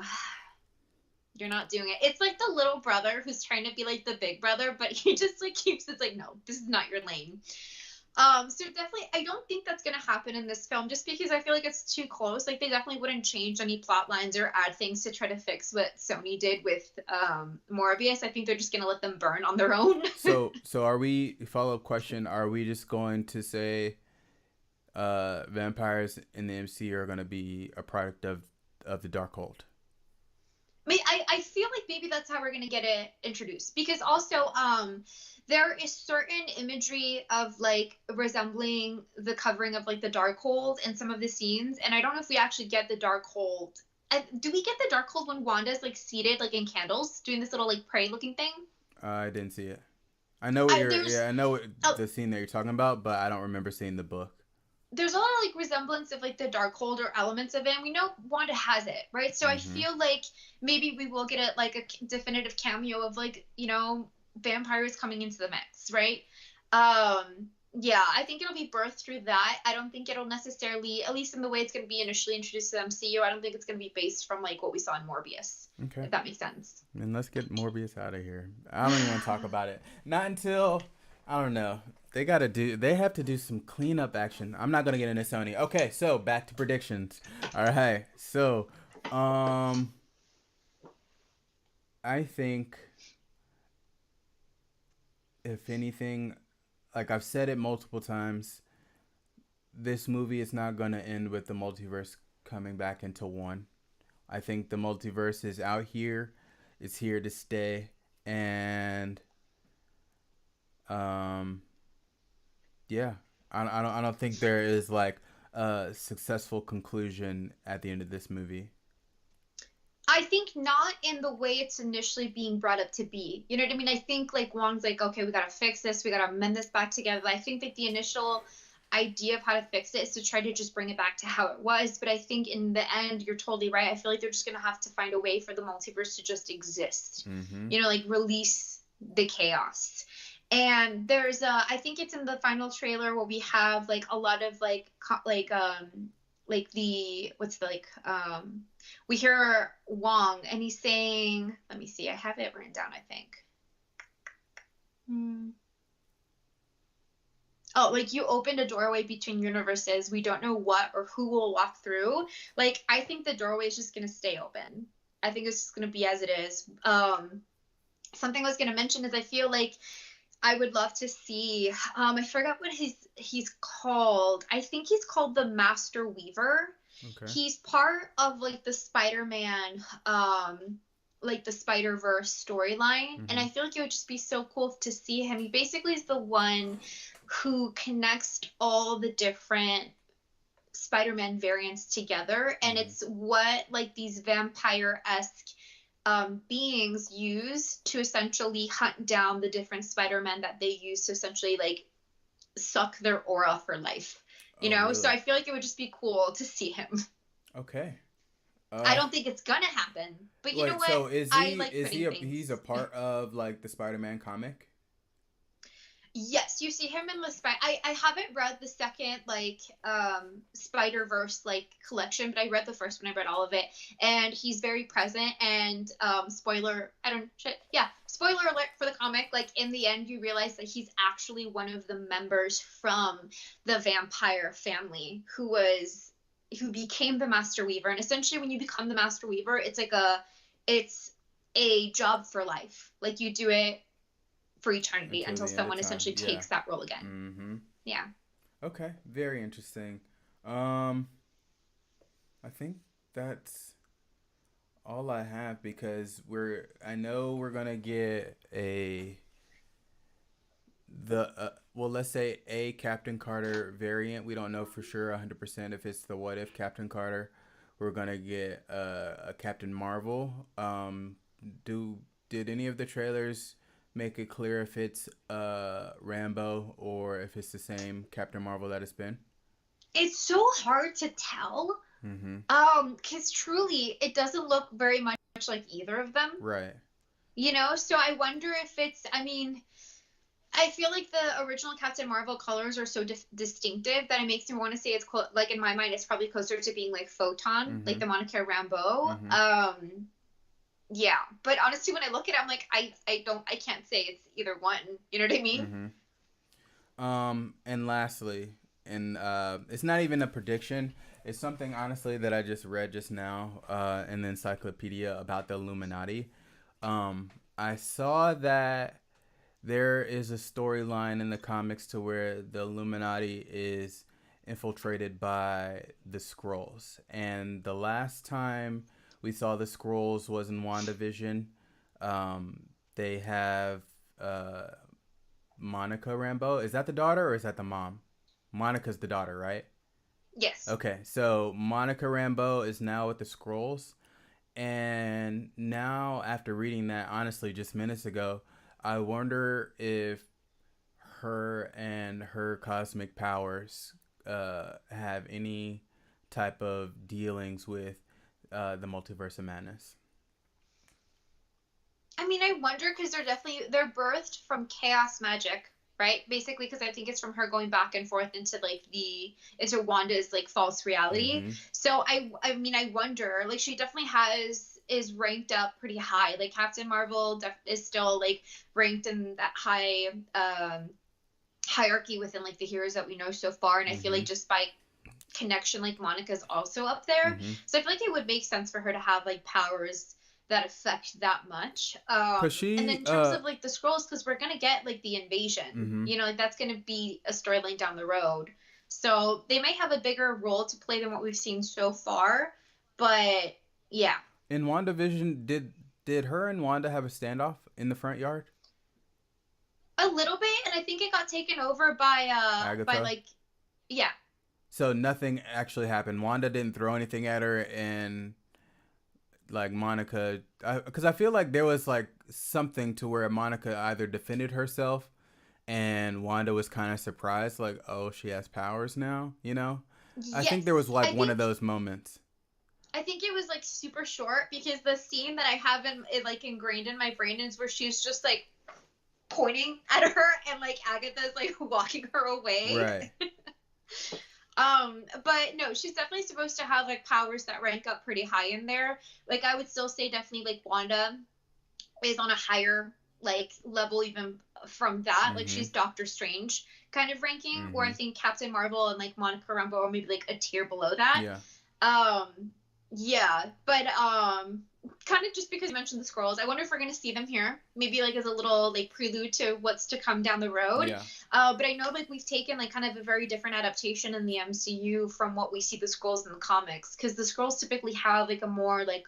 You're not doing it. It's like the little brother who's trying to be like the big brother, but he just like keeps it's like, no, this is not your lane. So definitely, I don't think that's gonna happen in this film, just because I feel like it's too close. Like they definitely wouldn't change any plot lines or add things to try to fix what Sony did with Morbius. I think they're just gonna let them burn on their own. so are we, follow-up question, are we just going to say vampires in the MCU are gonna be a product of the Darkhold? I feel like maybe that's how we're gonna get it introduced, because also there is certain imagery of like resembling the covering of like the Darkhold in some of the scenes, and I don't know if we actually get the Darkhold. Do we get the Darkhold when Wanda's like seated like in candles doing this little like prey looking thing? I didn't see it. I know what I know the scene that you're talking about, but I don't remember seeing the book. There's a lot of like resemblance of like the Darkhold or elements of it, and we know Wanda has it, right? So I feel like maybe we will get it like a definitive cameo of like, you know, vampires coming into the mix, right? Yeah, I think it'll be birthed through that. I don't think it'll necessarily, at least in the way it's going to be initially introduced to the MCU, I don't think it's going to be based from like what we saw in Morbius. Okay. If that makes sense. And let's get Morbius out of here. I don't even want to talk about it. Not until, I don't know. They have to do some cleanup action. I'm not going to get into Sony. Okay, so back to predictions. All right. So, I think, if anything, like I've said it multiple times, this movie is not going to end with the multiverse coming back into one. I think the multiverse is out here. It's here to stay. And, yeah, I don't think there is like a successful conclusion at the end of this movie. I think not in the way it's initially being brought up to be. You know what I mean? I think like Wong's like, okay, we gotta fix this, we gotta mend this back together. I think that the initial idea of how to fix it is to try to just bring it back to how it was. But I think in the end, you're totally right. I feel like they're just gonna have to find a way for the multiverse to just exist. You know, like release the chaos. And there's I think it's in the final trailer where we have like a lot of like the what's the like we hear Wong and he's saying, let me see, I have it written down, I think. Oh, like you opened a doorway between universes. We don't know what or who will walk through. Like I think the doorway is just gonna stay open. I think it's just gonna be as it is. Something I was gonna mention is I feel like I would love to see. I forgot what he's called. I think he's called the Master Weaver. Okay. He's part of like the Spider-Man, like the Spider-Verse storyline, and I feel like it would just be so cool to see him. He basically is the one who connects all the different Spider-Man variants together, and it's what like these vampire-esque beings use to essentially hunt down the different Spider-Man that they use to essentially like suck their aura for life. You know, Really? so I feel like it would just be cool to see him. Okay. I don't think it's gonna happen, but you know Wait, what? so I like putting he's a things. part of like the Spider-Man comic? Yes, you see him in the I haven't read the second like Spider-Verse like collection, but I read the first one. I read all of it, and he's very present. And spoiler, I don't shit. Yeah, spoiler alert for the comic. Like in the end, you realize that he's actually one of the members from the vampire family who became the Master Weaver. And essentially, when you become the Master Weaver, it's a job for life. Like you do it for eternity Until until the end of someone time. essentially Yeah. takes that role again. Mm-hmm. Yeah. Okay. Very interesting. Um, I think that's all I have because I know we're gonna get let's say a Captain Carter variant. We don't know for sure 100% if it's the what if Captain Carter. We're gonna get a Captain Marvel. Do did any of the trailers make it clear if it's Rambo or if it's the same Captain Marvel that it's been? It's so hard to tell. Mm-hmm. Because truly it doesn't look very much like either of them. Right. You know, so I wonder if I mean, I feel like the original Captain Marvel colors are so distinctive that it makes me want to say it's like in my mind it's probably closer to being like Photon, like the Monica Rambeau. Mm-hmm. Yeah, but honestly, when I look at it, I'm like, I can't say it's either one. You know what I mean? And lastly, and it's not even a prediction. It's something honestly that I just read just now in the encyclopedia about the Illuminati. I saw that there is a storyline in the comics to where the Illuminati is infiltrated by the Skrulls, and the last time we saw the Skrulls was in WandaVision. They have Monica Rambeau. Is that the daughter or is that the mom? Monica's the daughter, right? Yes. Okay, so Monica Rambeau is now with the Skrulls. And now, after reading that, honestly, just minutes ago, I wonder if her and her cosmic powers have any type of dealings with the multiverse of madness. I mean, I wonder because they're birthed from chaos magic, right? Basically, because I think it's from her going back and forth into Wanda's like false reality. Mm-hmm. So I mean, I wonder. Like, she definitely is ranked up pretty high. Like Captain Marvel is still like ranked in that high hierarchy within like the heroes that we know so far, and I feel like just by connection, like Monica's also up there. So I feel like it would make sense for her to have like powers that affect that much. Cause And then she, in terms of like the Skrulls, because we're gonna get like the invasion, Mhm. you know, like that's gonna be a storyline down the road. So they may have a bigger role to play than what we've seen so far. But yeah, in WandaVision, did her and Wanda have a standoff in the front yard? a little bit, and I think it got taken over by Agatha. like yeah. So nothing actually happened. Wanda didn't throw anything at her, and like Monica, because I feel like there was like something to where Monica either defended herself, and Wanda was kind of surprised, like, oh, she has powers now. You know, I think there was Yes, like one of those moments. I think it was like super short because the scene that I have like ingrained in my brain is where she's just like pointing at her and like Agatha's like walking her away. Right. But no, she's definitely supposed to have like powers that rank up pretty high in there. Like I would still say definitely like Wanda is on a higher like level even from that. Like she's Doctor Strange kind of ranking, where I think Captain Marvel and like Monica Rambeau are maybe like a tier below that. Yeah. Yeah, but kind of just because you mentioned the scrolls, I wonder if we're gonna see them here, maybe like as a little like prelude to what's to come down the road. Yeah. But I know like we've taken like kind of a very different adaptation in the MCU from what we see the scrolls in the comics, because the scrolls typically have like a more like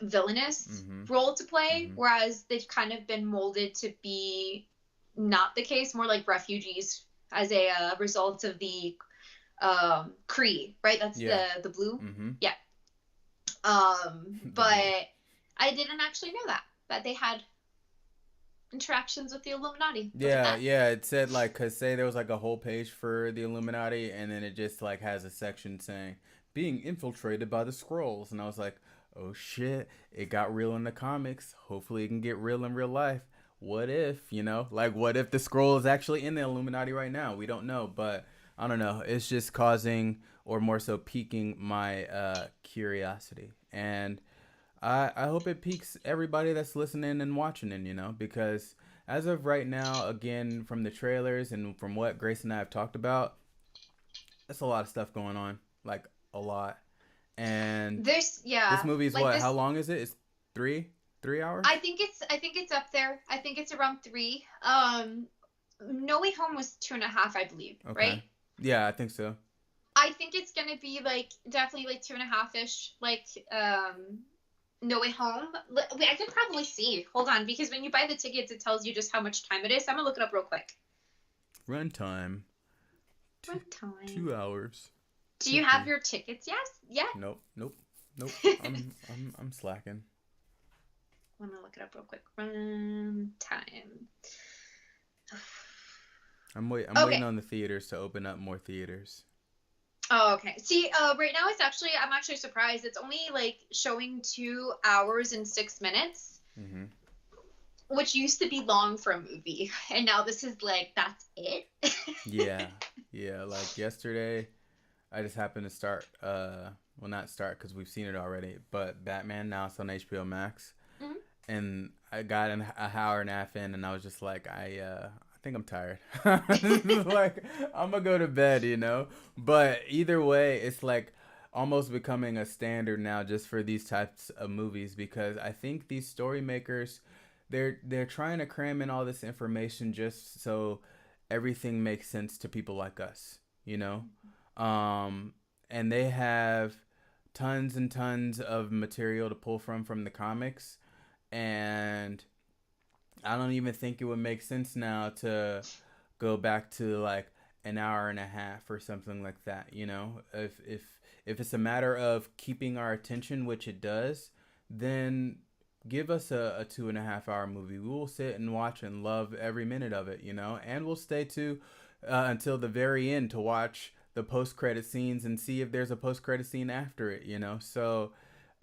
villainous Mm-hmm. role to play, Mm-hmm. whereas they've kind of been molded to be not the case, more like refugees as a result of the Kree, right? That's Yeah. the blue. Mm-hmm. Yeah. The blue. But I didn't actually know that they had interactions with the Illuminati. Look at Yeah, that. yeah. It said like, cause say there was like a whole page for the Illuminati, and then it just like has a section saying being infiltrated by the Skrulls, and I was like, oh shit, it got real in the comics. Hopefully, it can get real in real life. What if, like, what if the Skrull is actually in the Illuminati right now? We don't know, but I don't know. It's just causing, or more so, piquing my curiosity, and I hope it piques everybody that's listening and watching it, because as of right now, again, from the trailers and from what Grace and I have talked about, that's a lot of stuff going on. Like, a lot. And This, this yeah, movie is like what? How this. long is it? It's three I hours? think it's up there. I think it's around 3. No Way Home was 2.5, I believe, Okay. right? Yeah, I think so. I think it's gonna be like definitely like 2.5 ish, like No Way Home. Wait, I could probably see. Hold on, because when you buy the tickets, it tells you just how much time it is. So I'm gonna look it up real quick. Runtime, two, What time? 2 hours, Do you have 50. your tickets? Yes. Yeah. Nope, nope, nope. I'm slacking. I'm gonna look it up real quick. Run time. I'm waiting Okay. on the theaters to open up more theaters. Oh, okay. See, right now I'm actually surprised. It's only like showing 2 hours and 6 minutes, Mm-hmm. which used to be long for a movie, and now this is like that's it. Yeah, yeah. Like yesterday, I just happened to start. Well, not start because we've seen it already. But Batman now it's on HBO Max, Mhm. and I got a hour and a half in, and I was just like, I think I'm tired. Like I'm gonna go to bed. But either way, it's like almost becoming a standard now just for these types of movies because I think these story makers, they're trying to cram in all this information just so everything makes sense to people like us. You know, um, and they have tons and tons of material to pull from the comics, and I don't even think it would make sense now to go back to like an hour and a half or something like that. If it's a matter of keeping our attention, which it does, then give us a 2.5 hour movie. We will sit and watch and love every minute of it. And we'll stay to until the very end to watch the post credit scenes and see if there's a post credit scene after it. So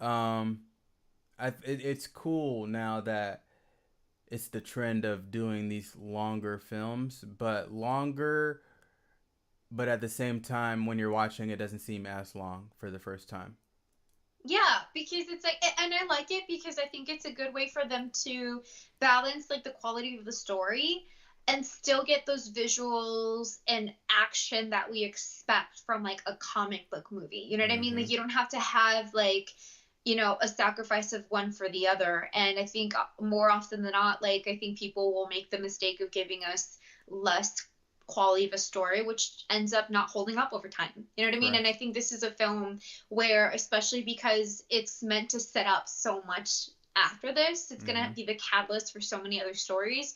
um, it's cool now that it's the trend of doing these longer films, but at the same time, when you're watching, it doesn't seem as long for the first time. Yeah, because it's like, and I like it because I think it's a good way for them to balance like the quality of the story and still get those visuals and action that we expect from like a comic book movie. You know what I mean? Mm-hmm. Like, you don't have to have like, a sacrifice of one for the other. And I think more often than not, like, I think people will make the mistake of giving us less quality of a story, which ends up not holding up over time. You know what I mean? And Correct. I think this is a film where, especially because it's meant to set up so much after this, it's gonna Mm-hmm. be the catalyst for so many other stories.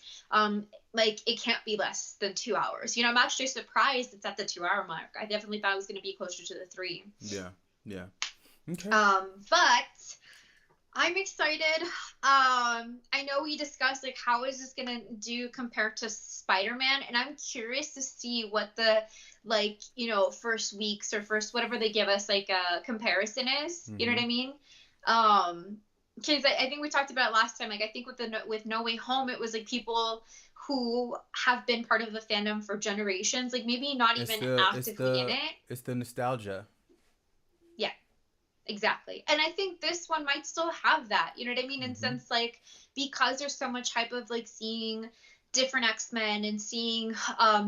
Like, it can't be less than 2 hours. I'm actually surprised it's at the 2 hour mark. I definitely thought it was gonna be closer to the 3. Yeah. Yeah. Okay. But I'm excited. I know we discussed like how is this gonna do compared to Spider-Man, and I'm curious to see what the like first weeks or first whatever they give us like a comparison is. You know Mm-hmm. what I mean? Um, because I think we talked about it last time. Like I think with No Way Home, it was like people who have been part of the fandom for generations, like maybe not It's even the it's actively in the it. it's the nostalgia. Yeah, exactly. And I think this one might still have that. You know what I mean? In Mm-hmm. sense like because there's so much hype of like seeing different X-Men and seeing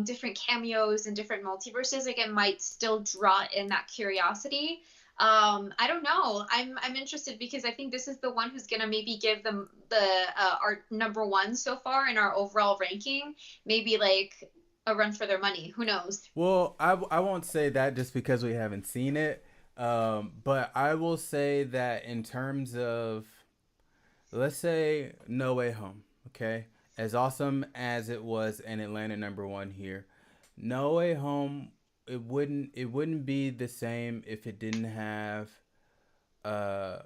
different cameos and different multiverses, like it might still draw in that curiosity. I don't know. I'm interested because I think this is the one who's gonna maybe give them our number one so far in our overall ranking, maybe like a run for their money. Who knows? Well, I won't say that just because we haven't seen it. But I will say that in terms of, let's say, No Way Home, okay? As awesome as it was and it landed number one here, No Way Home, it wouldn't be the same if it didn't have uh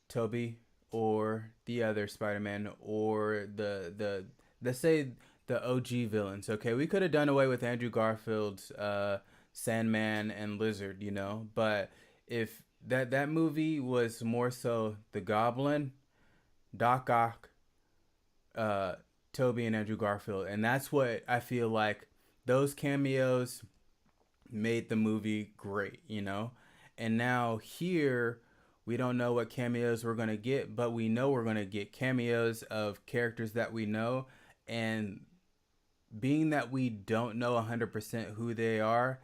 Toby or the other Spider-Man or the let's say the OG villains. Okay, we could have done away with Andrew Garfield's Sandman and Lizard, you know, but if that movie was more so the Goblin, Doc Ock, uh, Toby and Andrew Garfield, and that's what I feel like those cameos made the movie great, you know. And now here we don't know what cameos we're gonna get, but we know we're gonna get cameos of characters that we know, and being that we don't know 100% who they are,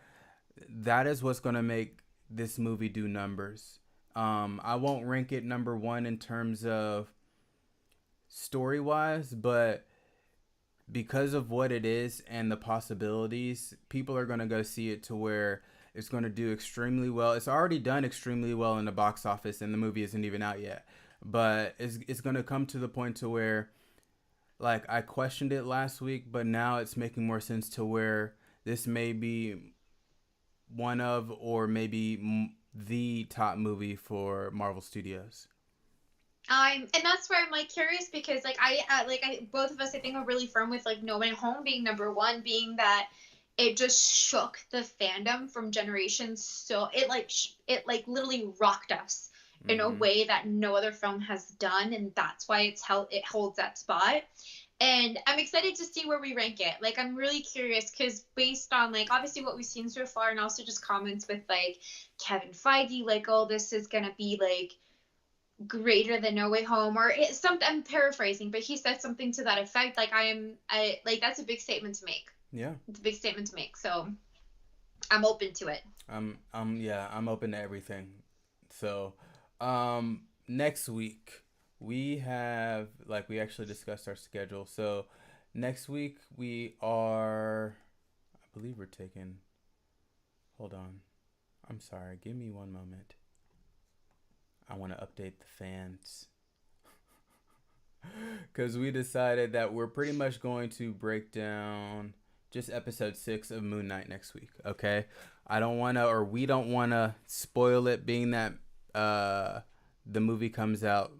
that is what's gonna make this movie do numbers. I won't rank it number one in terms of story wise, but because of what it is and the possibilities, people are going to go see it to where it's going to do extremely well. It's already done extremely well in the box office and the movie isn't even out yet. But it's going to come to the point to where, like, I questioned it last week, but now it's making more sense to where this may be one of or maybe the top movie for Marvel Studios. And that's where I'm like curious because I both of us I think are really firm with like No Way Home being number one, being that it just shook the fandom from generations. So it literally rocked us in a way that no other film has done, and that's why it holds that spot. And I'm excited to see where we rank it. Like, I'm really curious because based on like obviously what we've seen so far, and also just comments with like Kevin Feige, like, oh, this is gonna be like greater than No Way Home, or I'm paraphrasing, but he said something to that effect. Like, I like that's a big statement to make. Yeah, it's a big statement to make. So I'm open to it. I'm open to everything. So, next week we have, like, we actually discussed our schedule. So next week we are, I believe we're taking. Hold on, I'm sorry. Give me one moment. I want to update the fans. Because we decided that we're pretty much going to break down just episode 6 of Moon Knight next week. Okay, I don't want to, or we don't want to spoil it, being that the movie comes out.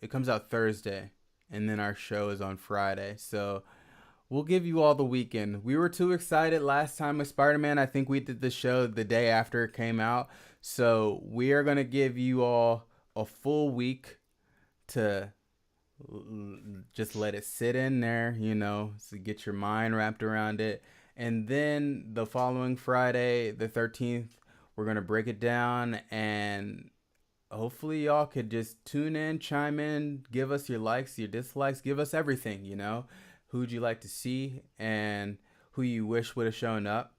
It comes out Thursday, and then our show is on Friday. So we'll give you all the weekend. We were too excited last time with Spider-Man. I think we did the show the day after it came out. So we are gonna give you all a full week to just let it sit in there, you know, to get your mind wrapped around it. And then the following Friday, the 13th, we're going to break it down, and hopefully y'all could just tune in, chime in, give us your likes, your dislikes, give us everything, you know, who'd you like to see and who you wish would have shown up.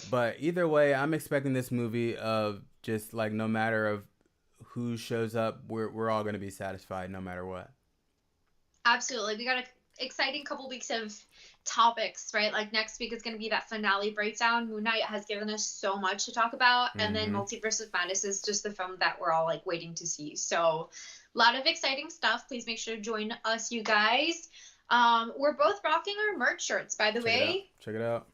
But either way, I'm expecting this movie of just like, no matter of who shows up, we're all going to be satisfied no matter what. Absolutely. We got an exciting couple weeks of topics, right? Like, next week is going to be that finale breakdown. Moon Knight has given us so much to talk about. And then Multiverse of Madness is just the film that we're all like waiting to see. So a lot of exciting stuff. Please make sure to join us, you guys. We're both rocking our merch shirts, by the way. Check it out.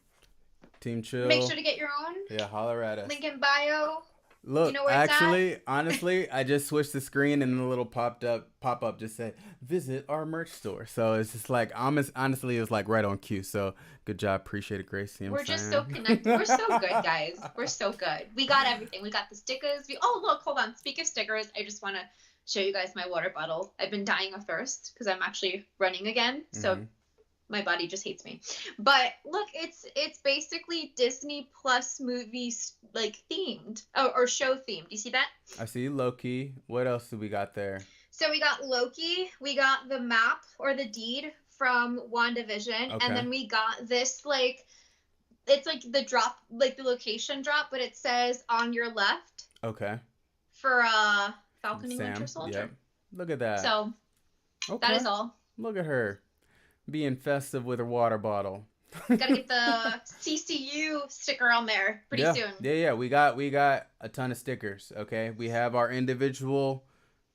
Team Chill. Make sure to get your own. Yeah, holler at us. Link in bio. Look, you know where actually, honestly, I just switched the screen and the little pop up just said visit our merch store. So it's just like, honestly, it was like right on cue. So good job, appreciate it, Grace. You know We're just so connected. We're so good, guys. We're so good. We got everything. We got the stickers. Look, hold on. Speak of stickers, I just want to show you guys my water bottle. I've been dying of thirst because I'm actually running again. So my body just hates me. But look, it's basically Disney Plus movies, like, themed or show themed. You see that? I see Loki. What else do we got there? So we got Loki. We got the map or the deed from WandaVision. Okay. And then we got this like it's like the drop, like the location drop, but it says on your left. Okay. For Falcon and Winter Sam. Soldier. Yep. Look at that. So that Okay. is all. Look at her being festive with her water bottle. Gotta get the CCU sticker on there pretty soon. Yeah. We got a ton of stickers. Okay. We have our individual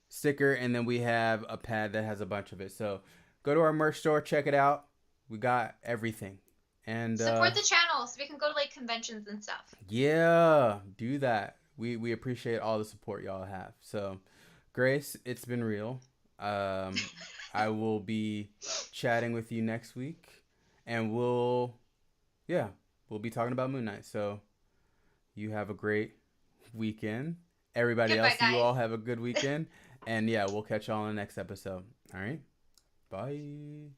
sticker, and then we have a pad that has a bunch of it. So go to our merch store, check it out. We got everything. And support the channel so we can go to like conventions and stuff. Yeah, do that. We appreciate all the support y'all have. So, Grace, it's been real. I will be chatting with you next week, and we'll be talking about Moon Knight. So, you have a great weekend. Everybody Goodbye, else, guys. you all have a good weekend. And yeah, we'll catch y'all in the next episode. All right. Bye.